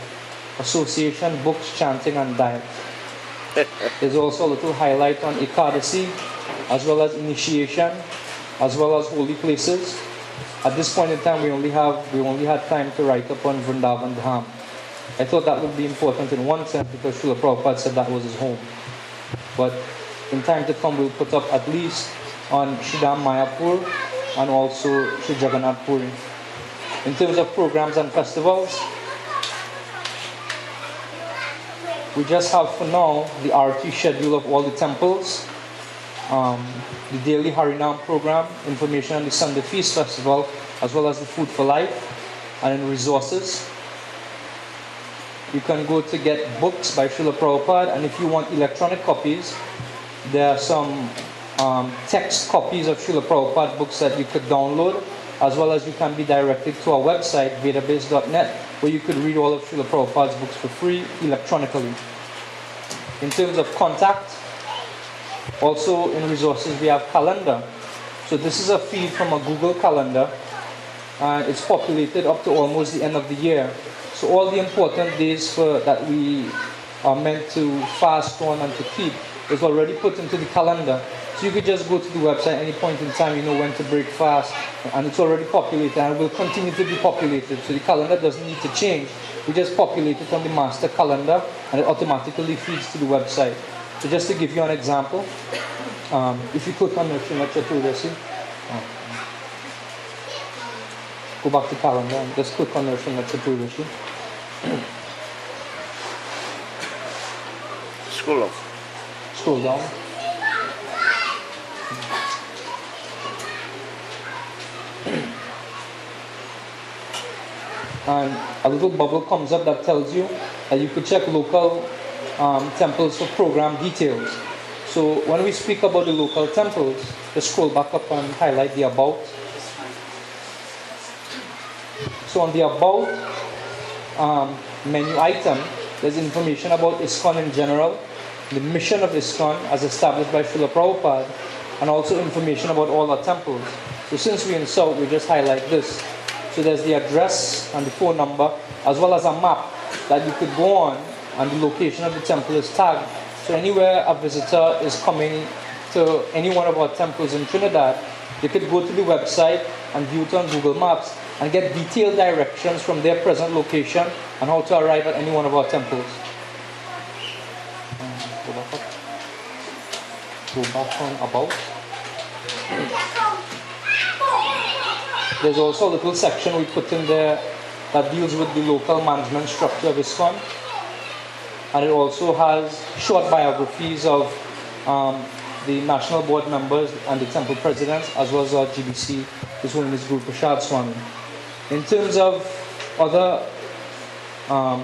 association, books, chanting, and diet. There's also a little highlight on Ekadasi, as well as initiation, as well as holy places. At this point in time, we only had time to write up on Vrindavan Dham. I thought that would be important in one sense because Srila Prabhupada said that was his home. But in time to come, we'll put up at least on Shridham Mayapur and also Sri Jagannath Puri. In terms of programs and festivals, we just have for now the RT schedule of all the temples, the daily Harinam program, information on the Sunday Feast Festival, as well as the Food for Life, and in resources. You can go to get books by Srila Prabhupada, and if you want electronic copies, there are some text copies of Srila Prabhupada books that you could download, as well as you can be directed to our website, vedabase.net, where you could read all of Srila Prabhupada's books for free electronically. In terms of contact, also in resources we have calendar. So this is a feed from a Google Calendar, and it's populated up to almost the end of the year. So all the important days that we are meant to fast on and to keep is already put into the calendar. So you could just go to the website at any point in time, you know when to break fast, and it's already populated and will continue to be populated. So the calendar doesn't need to change. We just populate it on the master calendar and it automatically feeds to the website. So just to give you an example, if you click on the Chaturdashi, go back to calendar and just click on the Chaturdashi. Scroll down. And a little bubble comes up that tells you that you could check local temples for program details. So when we speak about the local temples, just scroll back up and highlight the About. So on the About menu item, there's information about ISKCON in general, the mission of ISKCON as established by Srila Prabhupada, and also information about all our temples. So since we're in South, we just highlight this. So there's the address and the phone number, as well as a map that you could go on, and the location of the temple is tagged. So anywhere a visitor is coming to any one of our temples in Trinidad, they could go to the website and view it on Google Maps and get detailed directions from their present location on how to arrive at any one of our temples. Go back up. Go back on About. There's also a little section we put in there that deals with the local management structure of ISKCON. And it also has short biographies of the national board members and the temple presidents, as well as our GBC, His Holiness Guru Prasad Swami. In terms of other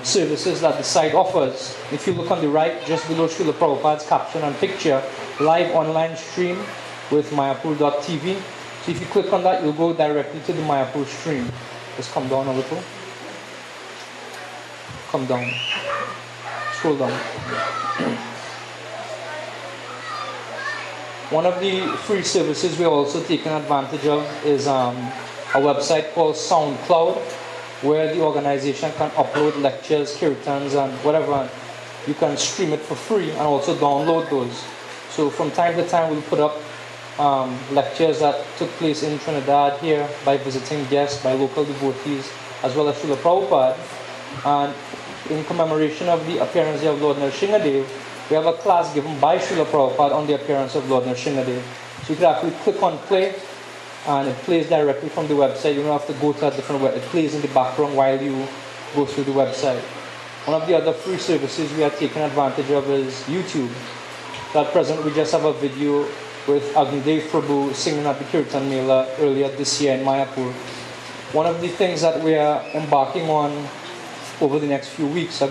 services that the site offers, if you look on the right, just below Srila Prabhupada's caption and picture, live online stream with Mayapur.tv. So if you click on that, you'll go directly to the Mayapur stream. Just come down a little. Come down. Scroll down. One of the free services we're also taking advantage of is a website called SoundCloud, where the organization can upload lectures, kirtans, and whatever. You can stream it for free and also download those. So from time to time, we'll put up lectures that took place in Trinidad here by visiting guests, by local devotees, as well as Srila Prabhupada. And in commemoration of the appearance of Lord Nrsimhadev, we have a class given by Srila Prabhupada on the appearance of Lord Nrsimhadev. So you can actually click on play, and it plays directly from the website. You don't have to go to a different website. It plays in the background while you go through the website. One of the other free services we are taking advantage of is YouTube. So at present, we just have a video with Agnidev Prabhu singing at the Kirtan Mela earlier this year in Mayapur. One of the things that we are embarking on over the next few weeks, a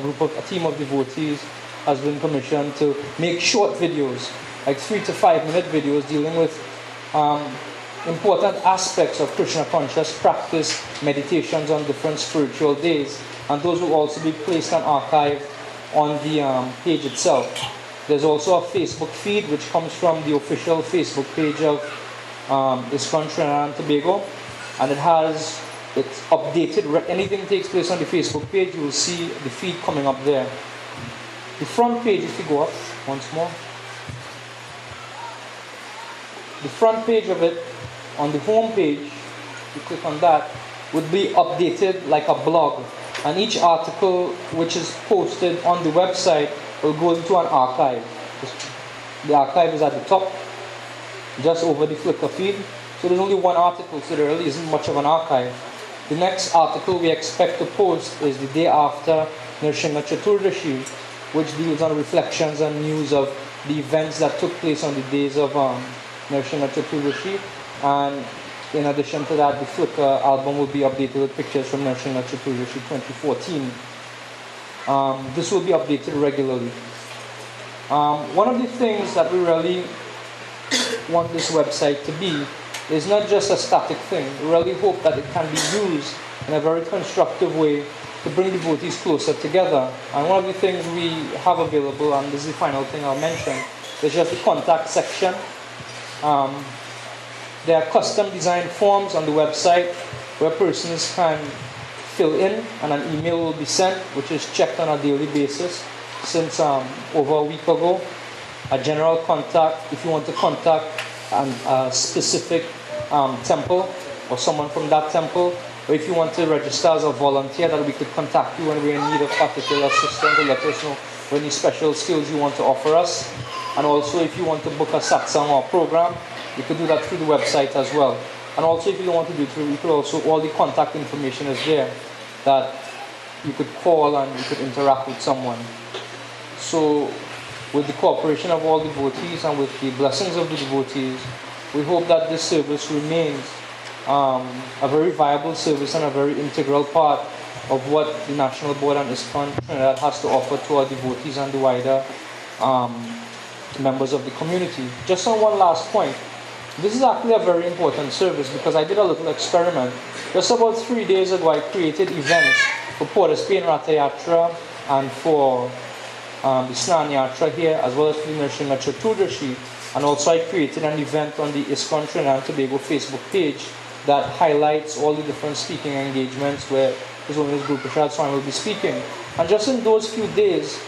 team of devotees has been commissioned to make short videos, like 3 to 5 minute videos dealing with important aspects of Krishna conscious practice, meditations on different spiritual days, and those will also be placed and archived on the page itself. There's also a Facebook feed which comes from the official Facebook page of ISKCON Trinidad and Tobago, and it's updated. Anything takes place on the Facebook page, you will see the feed coming up there. The front page, if you go up once more, the front page of it, on the home page, you click on that, would be updated like a blog, and each article which is posted on the website will go into an archive. The archive is at the top, just over the Flickr feed. So there's only one article, so there really isn't much of an archive. The next article we expect to post is the day after Nrsimha Chaturdashi, which deals on reflections and news of the events that took place on the days of Nrsimha Chaturdashi. And in addition to that, the Flickr album will be updated with pictures from Nrsimha Chaturdashi 2014. This will be updated regularly. One of the things that we really want this website to be is not just a static thing. We really hope that it can be used in a very constructive way to bring devotees closer together. And one of the things we have available, and this is the final thing I'll mention, is just the contact section. There are custom designed forms on the website where persons can fill in, and an email will be sent, which is checked on a daily basis since over a week ago. A general contact, if you want to contact a specific temple or someone from that temple, or if you want to register as a volunteer, that we could contact you when we're in need of particular assistance, to let us know any special skills you want to offer us. And also, if you want to book a satsang or program, you could do that through the website as well. And also, if you don't want to do it through, you could also, all the contact information is there that you could call and you could interact with someone. So, with the cooperation of all devotees and with the blessings of the devotees, we hope that this service remains a very viable service and a very integral part of what the National Board and ISKCON Trinidad has to offer to our devotees and the wider members of the community. Just on one last point, this is actually a very important service because I did a little experiment. Just about 3 days ago, I created events for Port of Spain Ratha Yatra and for the Snana Yatra here, as well as for the Nrsimha Chaturdashi. And also I created an event on the ISKCON Trinidad and Tobago Facebook page that highlights all the different speaking engagements where His Holiness Guru Prasad Swami will be speaking. And just in those few days,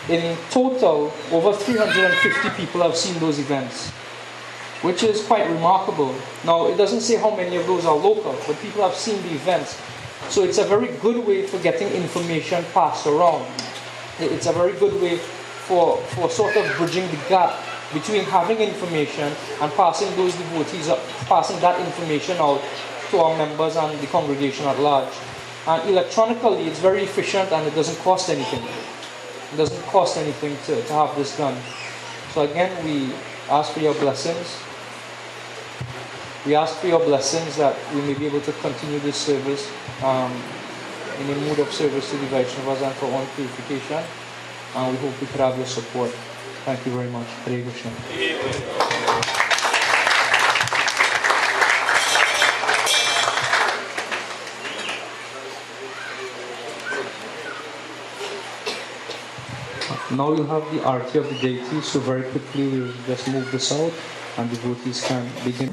in total, over 350 people have seen those events, which is quite remarkable. Now, it doesn't say how many of those are local, but people have seen the events. So it's a very good way for getting information passed around. It's a very good way for sort of bridging the gap between having information and passing those devotees, passing that information out to our members and the congregation at large. And electronically, it's very efficient and it doesn't cost anything. It doesn't cost anything to have this done. So again, we ask for your blessings. We ask for your blessings that we may be able to continue this service in a mood of service to the Vaishnavas and for own purification. And we hope we could have your support. Thank you very much. Hare Krishna. Now we'll have the arati of the deities, so very quickly we'll just move this out and the devotees can begin.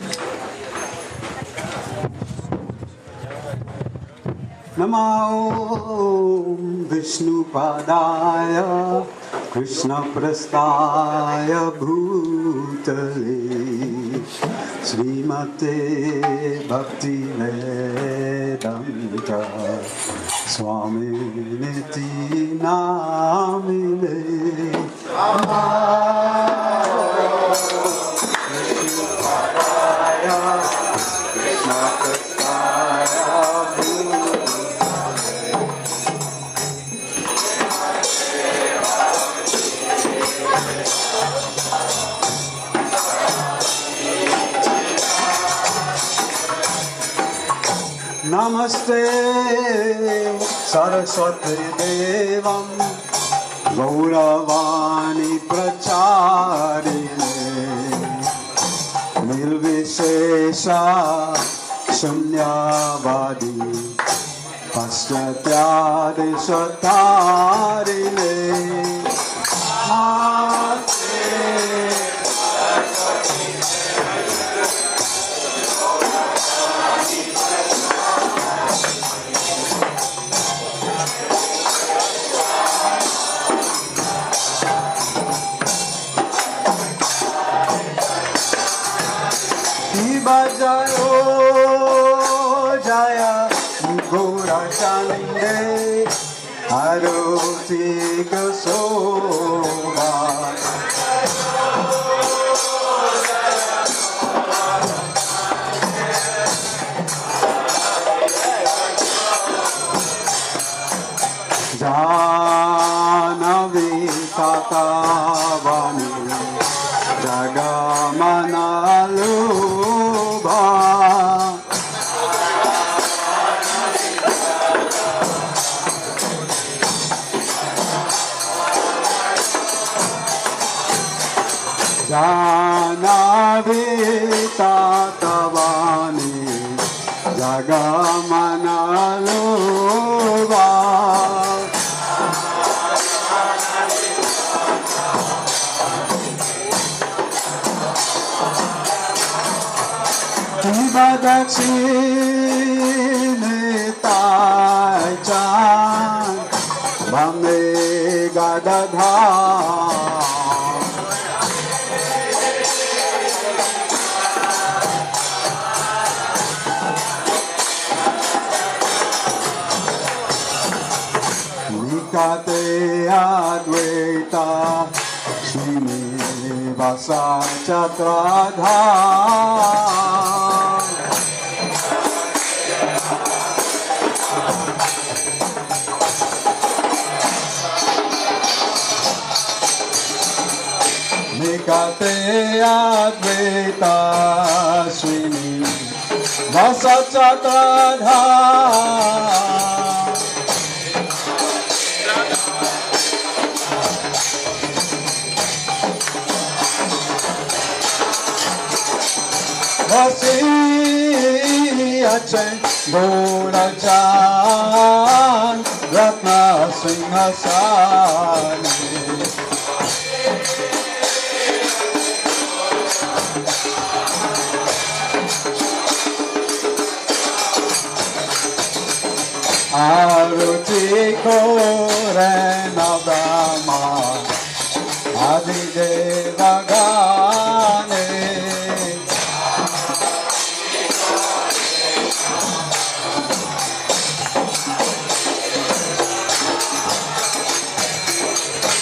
Namo Vishnu Padaya Krishna Prastaya Bhutale Srimate Bhakti Vedanta Swami Niti Namine Vishnu Padaya Krishna Prastaya Bhutale Namaste Saraswati Devam Gauravani Pracharine Nirvishesha Shunyavadi Paschatyadesatarine Jayo Jaya Gora Chande Aroti Gosoba Janavi Tatavani Jagamanalu Janavi Tatavani Jagamanaluva Ibadaksinitai chan Bame gadadha Nikate advaita Srinivasa Chatradha Nikate advaita Srinivasa Chatradha Vasi achen Gorajan Ratna Singhasani Aruti Korena Brahma Adideva Gane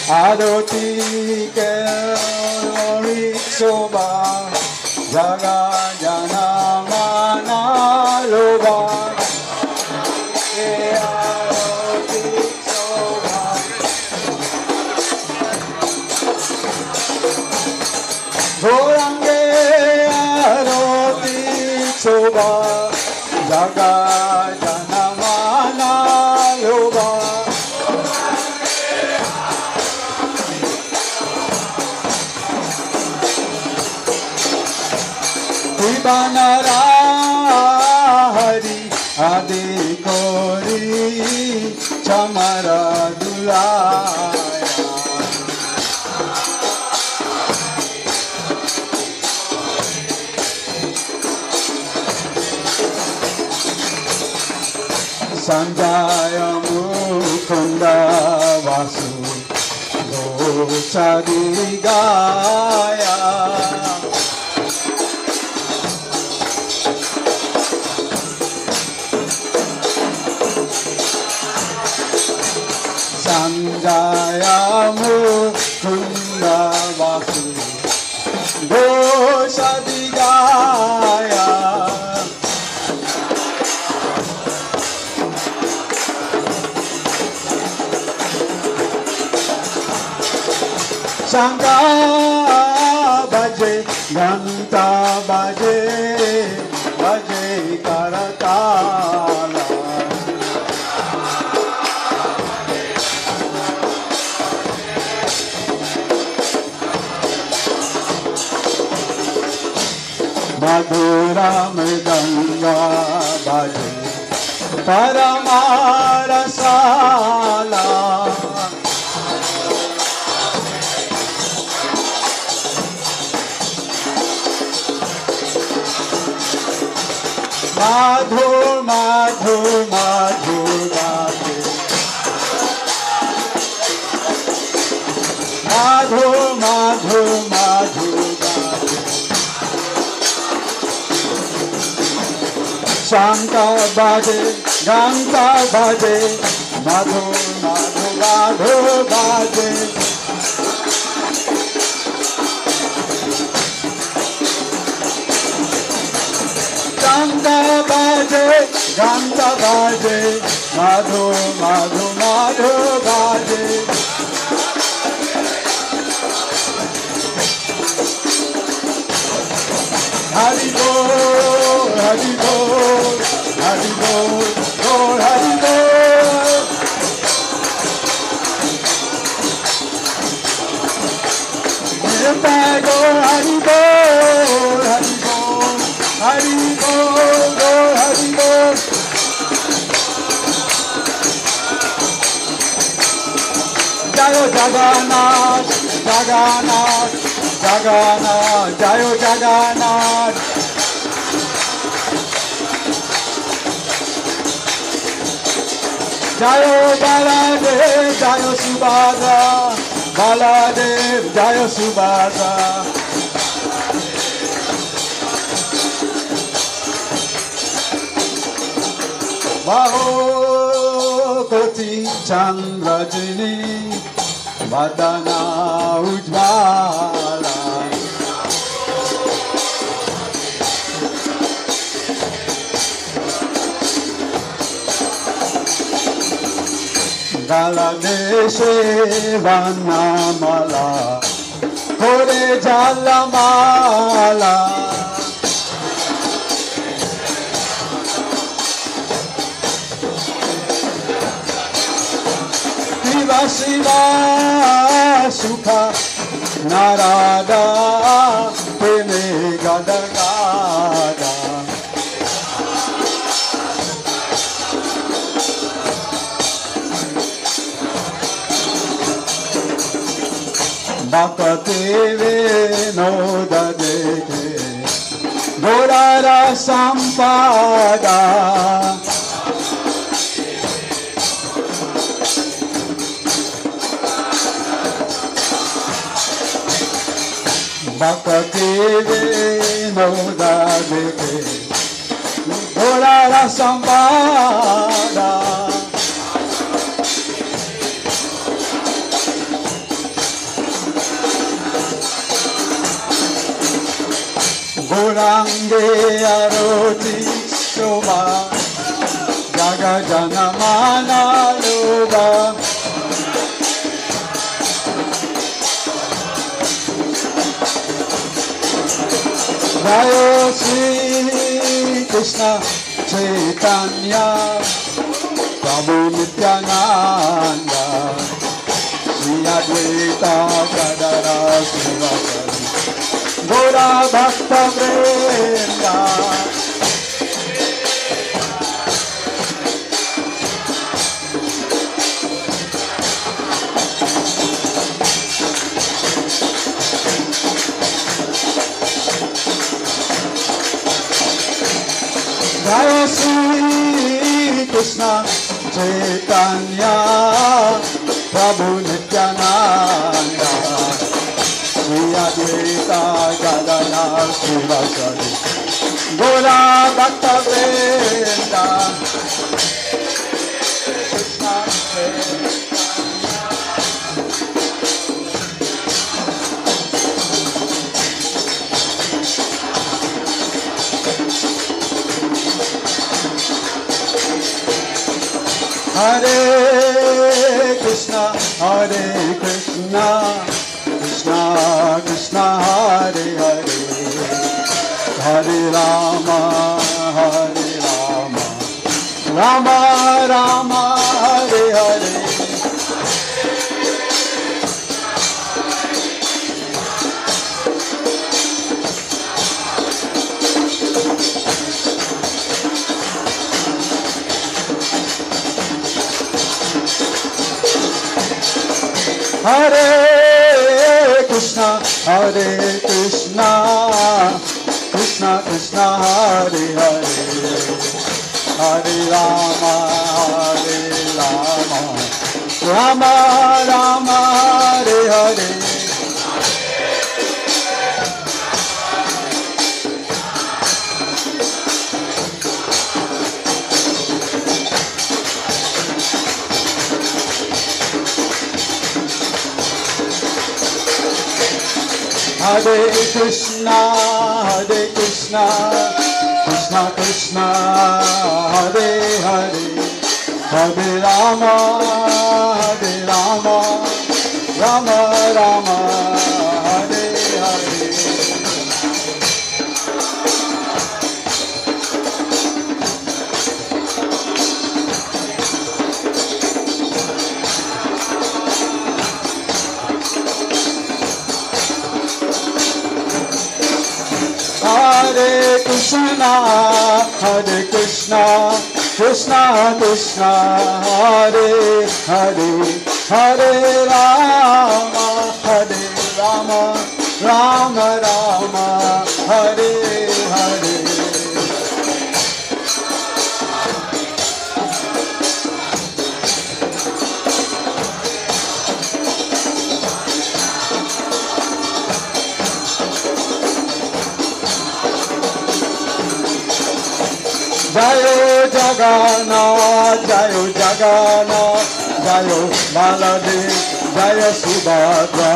Adoti Kerori Soba Jaga Jana Mana Loba Adoti Soba Gorange Adoti Soba Jaga Jana Mana Loba Banara Hari Adi Kori Chamara Dulaya Sanjaya Mukunda Vasu Dosadi Gaya Sanjaya Mukunda Vasu Dosadigaya Sangha Bhaje Ganta Bhaje Bhaje Karatala Madhura Mridanga Bhaje Paramarasala Madhur Madhur Madhur Bhaje Madhur Madhur Madhur Bhaje Shankar Bhaje Ganta Bhaje Madhur Madhur Madhur Bhaje Ganta Bhaje Ganta Bhaje Madhur Madhur Madhur Bhaje Hari Bol Hari Bol Hari Bol Bol Hari Bol Nirpai Gol Hari Bol Hari Bol Hari Bol Gol Hari Bol Jagannath, Jagannath, Jagannath, Jayo Jagannath. Jayo Baladev, Jayo Subhadra, Baladev, Jayo Subhadra. Baho Koti Chandrajini, Vadana Ujvala. Gala Deshe Vanamala, Kore Jalamala. Shiva Shiva Sukha Narada Preme Gada Gada. Bhakateve Noda Deke Gorara Sampada. Bhakateve Noda Deke Gorara Sampada. Gorange Aroti Shobha Jaga Janamana Loba. Jayo Sri Krishna Chaitanya Prabhu Nityananda Sri Advaita Gadara Srivasari Gora Bhakta Vrinda. Jaya Sri Krishna Chaitanya Prabhu Nityananda Sri Advaita Gadana Srivasari Gora Bhakta Vrinda. Krishna Hare Krishna, Hare Krishna, Krishna Krishna, Hare Hare, Hare Rama, Hare Rama, Rama Rama, Hare Hare. Hare Krishna, Hare Krishna, Krishna Krishna, Hare Hare, Hare Rama, Hare Rama, Rama Rama, Hare Hare. Hare Krishna, Hare Krishna, Krishna Krishna, Hare Hare, Hare Rama, Hare Rama, Rama Rama, Hare Hare. Hare Krishna, Hare Krishna, Krishna Krishna, Hare Hare, Hare Rama, Hare Rama, Rama Rama, Hare Hare. Jayo Jagannath, Jayo Jagannath, Jayo Baladev, Jayo Subhadra.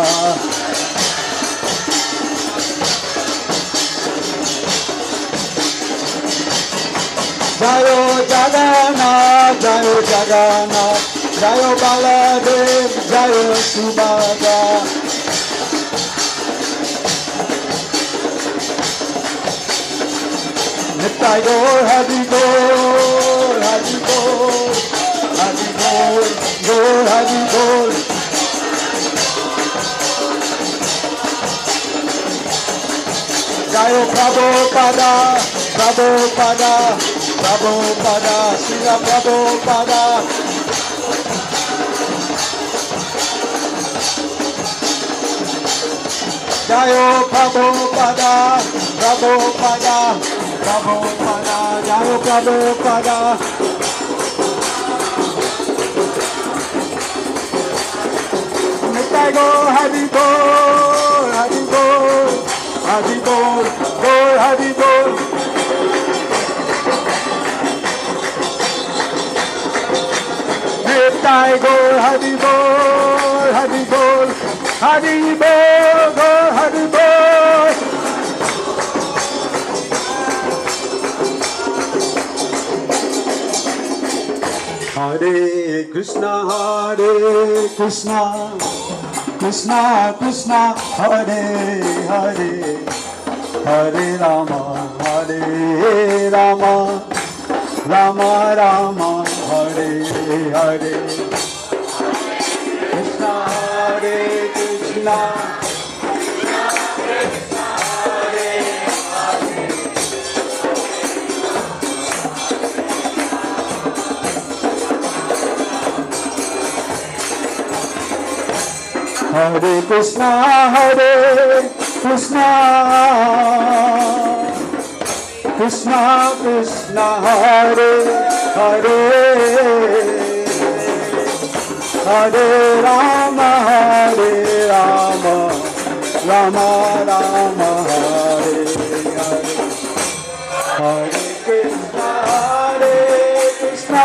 Jayo Jagannath, Jayo Jagannath, Jayo Baladev, Jayo Subhadra. Nittai Gaur, Hari Gaur, Hari Gaur, Hari Gaur, Gaur, Hari Gaur. Jayo Prabhupada, Prabhupada, Prabhupada, Srila Prabhupada. Jayo Prabhupada, Prabhupada, Prabhupada, Jayo Prabhupada. Nittai Gaur, Hari Gaur, Hari Gaur, Hari Gaur, Gaur, Hari Gaur. Nittai Gaur, Hari Gaur, Hari Gaur, Hari Gaur, Gaur, Hari Gaur. Hare Krishna, Hare Krishna, Krishna Krishna, Hare Hare, Hare Rama, Hare Rama, Rama Rama, Hare Hare. Krishna, Hare Krishna. Hare Krishna, Hare Krishna, Krishna Krishna, Hare Hare, Hare Rama, Hare Rama, Rama Rama, Hare Hare. Hare Krishna, Hare Krishna.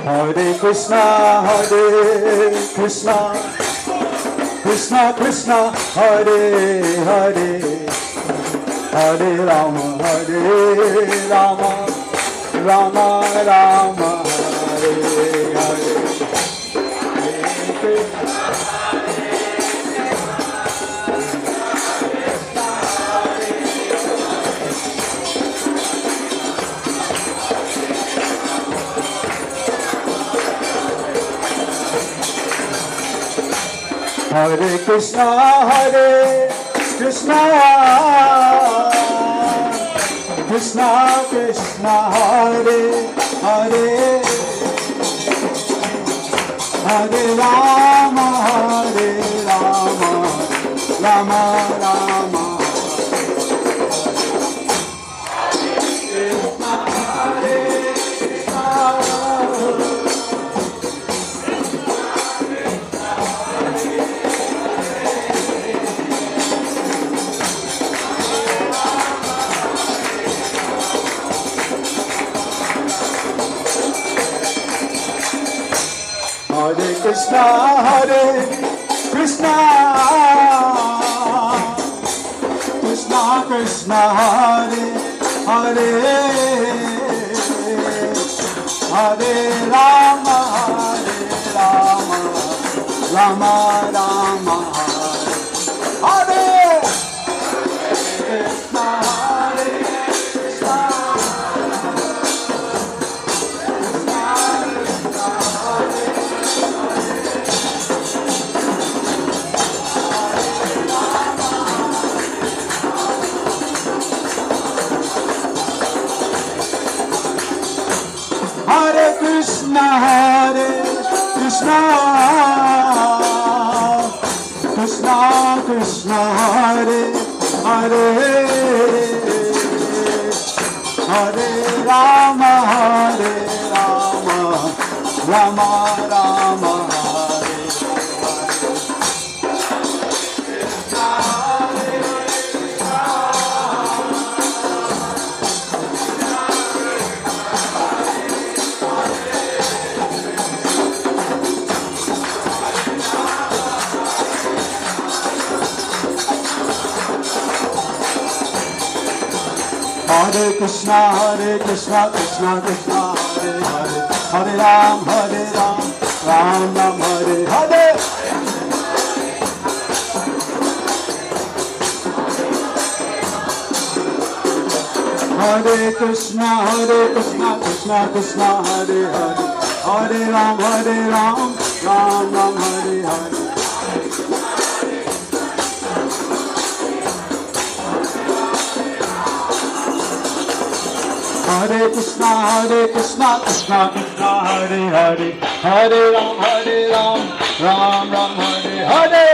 Hare Krishna, Hare Krishna, Krishna Krishna, Hare Hare, Hare Rama, Hare Rama, Rama Rama, Hare Hare. Hare Krishna, Hare Krishna, Krishna Krishna, Hare Hare, Hare Rama, Hare Rama, Rama Rama. Hare Krishna, Hare Krishna, Krishna Krishna, Hare Hare, Hare Rama, Hare Rama, Rama Rama, Hare Krishna, Hare Krishna, Krishna Krishna, Krishna Hare Krishna Krishna Krishna Hare Hare Hare Rama Rama Rama Hare Hare Krishna Krishna Krishna Hare Hare Hare Ram Ram Ram Hare Hare Hare Krishna Krishna Krishna Hare Hare Hare Ram Ram Ram Hare Hare Hare Krishna Krishna Krishna Hare Hare Hare Ram Ram Ram Hare Hare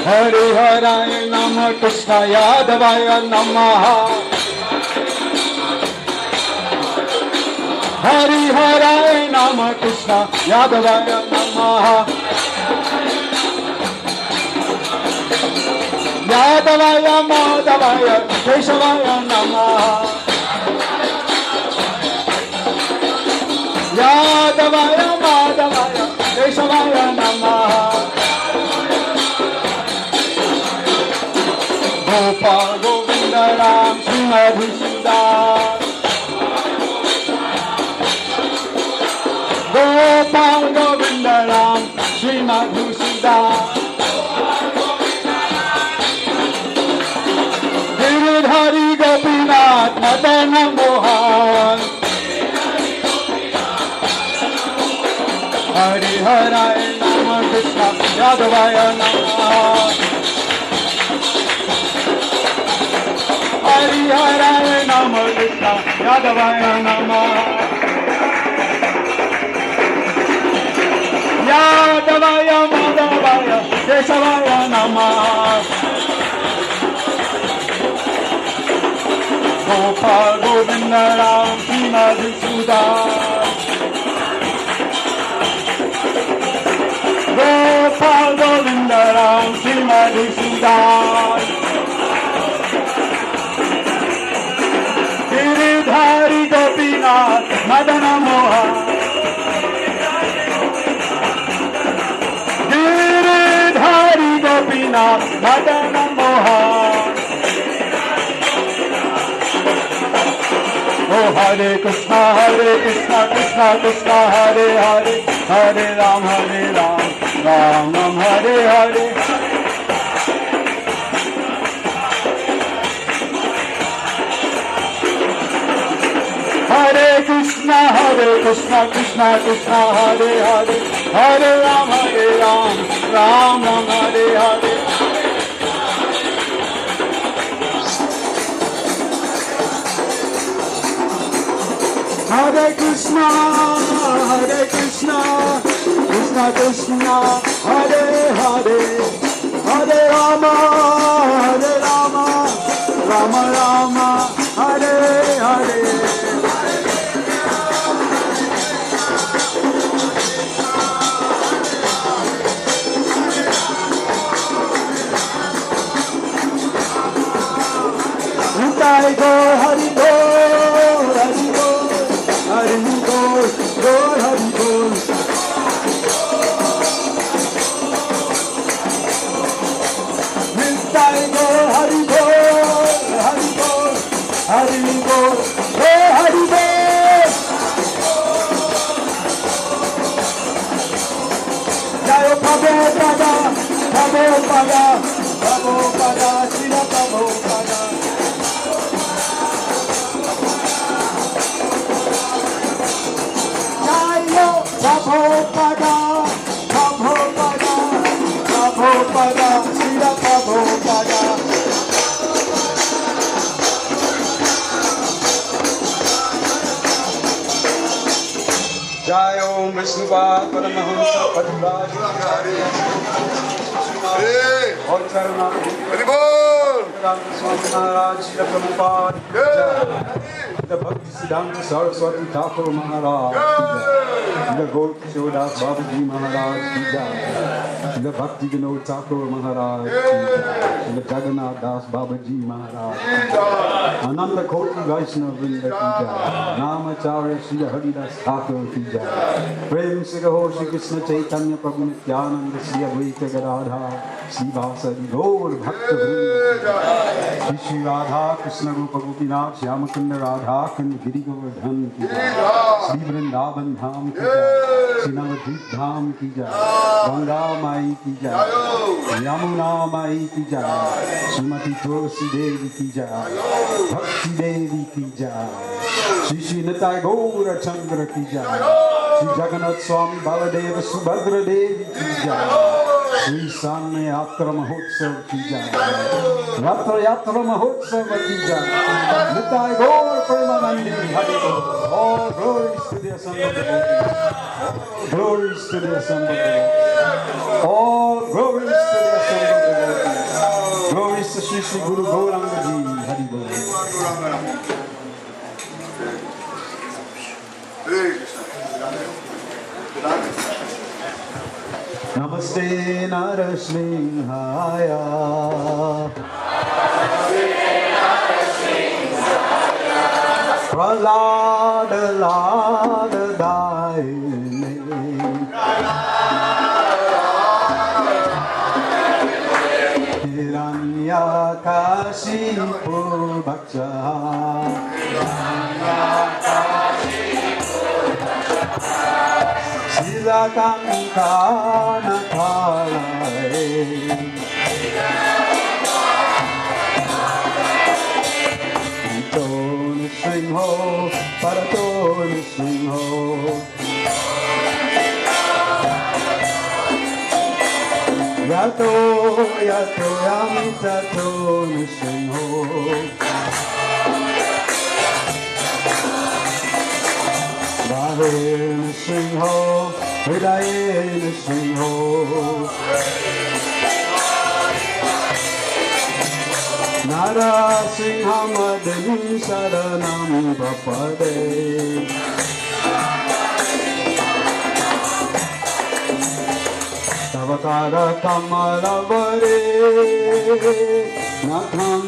Hare Haraya Namah Krishna Yadavaya Namaha Hare Haraya Namah Krishna Yadavaya Namaha Yadavaya Madhavaya Keshavaya Namaha Yadavaya Madhavaya Keshavaya Namaha Gopal Govinda Ram Srimad Sundar Gopal Govinda Ram Srimad Sundar Hari Gopinath Madana Mohan Hari Haraya Namah Krishna Yadavaya Namah Hari Haraya Namah Krishna Yadavaya Namah Yadavaya Madhavaya Keshavaya Namah Gopal Govinda Ram Srimad Sundar Gopal Govinda Ram Srimad Sundar Giridhari Gopinath Madana Mohan Giridhari Gopinath Madana Mohan Oh Hare Krishna Krishna Krishna Hare Hare Hare Ram Ram Ram Hare Hare Hare Krishna Krishna Krishna Hare Hare Hare Ram Ram Ram Hare Hare Hare Krishna Krishna Krishna Hare Hare Hare Rama Rama Rama Hare Hare Nitai Go Hari Go Hari Go Hari Go Hari Go Nitai Go Hari Go Hari Go Hari Go Hari Go Jayo Prabhupada Srila Prabhupada Prabhupada, Srila Prabhupada Vishnuvad Paramahamsa Paduraj और चरणा स्वामी महाराज श्री प्रभुपाद भक्ति सिद्धांत सरस्वती ठाकुर महाराज गोल किशोरदास बाबू जी महाराज की जय भक्ति विनोद ठाकुर महाराज जगन्नाथ दास बाबा जी महाराज आनंद कोटि वैष्णव वृंद की जय नामाचार्य श्री हरिदास ठाकुर की जय प्रेम से कहो श्री कृष्ण चैतन्य प्रभु नित्यानंद श्री अद्वैत गदाधर श्री वासुदेव गौर भक्त वृंद श्री श्री राधा कृष्ण रूप गोपीनाथ श्याम कुंड राधा कुंड गिरि गोवर्धन की जय श्री वृंदावन धाम की जय श्री नवद्वीप धाम की जय गंगा माई की जय यमुना माई की जय श्रीमती तुलसी देवी की जय भक्ति देवी की जय श्री श्री निताय गौर चंद्र की जय श्री जगन्नाथ स्वामी बलदेव सुभद्र देवी की जय श्री सान्य यात्रा महोत्सव की जय रथ यात्रा महोत्सव की जय निताय गौर प्रेमानंदी हरि बोल all glories to the assembled devotees glories to the assembled devotees all glories to the assembled devotees glories to Shri Shri Guru Gauranga Ji Hari Bol Namaste Narasimhaya Prasad Lad Daine Hiranya Kashipu Bhaksha Sila Kankana Kalae Tone Sing Ho Paratone Sing Ho Yato Yato Yamita Tone Sing Ho Bhavena Sing Ho Hridayena Sing Ho Narasimhamadani Saranam Bapade Tavakara Kamalavare Natham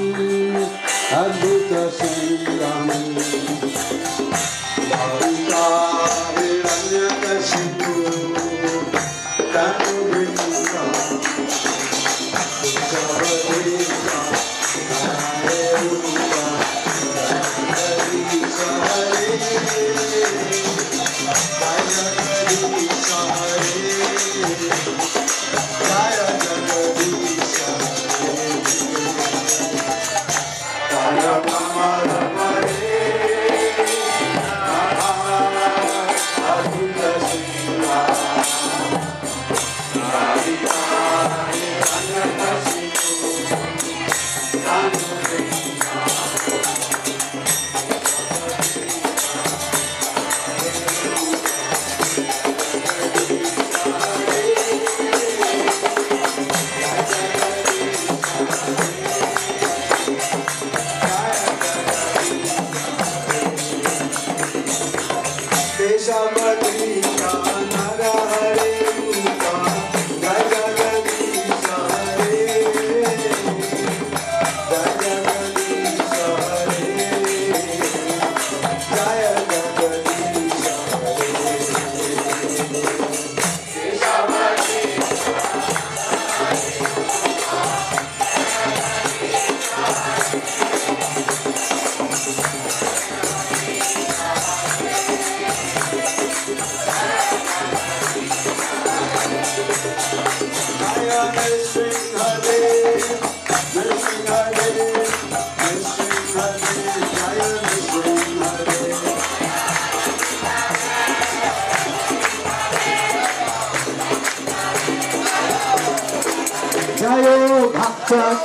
Advita Singam Bhavita Hiranyakashipu Tanu Vrinda Savadeva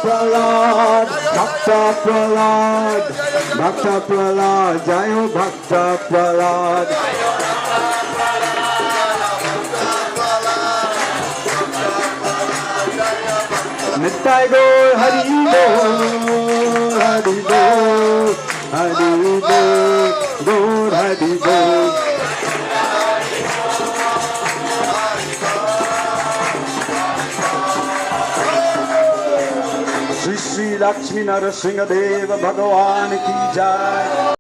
Prasad, Bhakta Prasad, Bhakta Prasad, Jayo Bhakta Prasad. Nittai Gaur Hari Bol, Hari Bol, Hari Bol, Gaur Hari Bol. Shri Shri Lakshmi Narasingha Deva Bhagavan ki jai.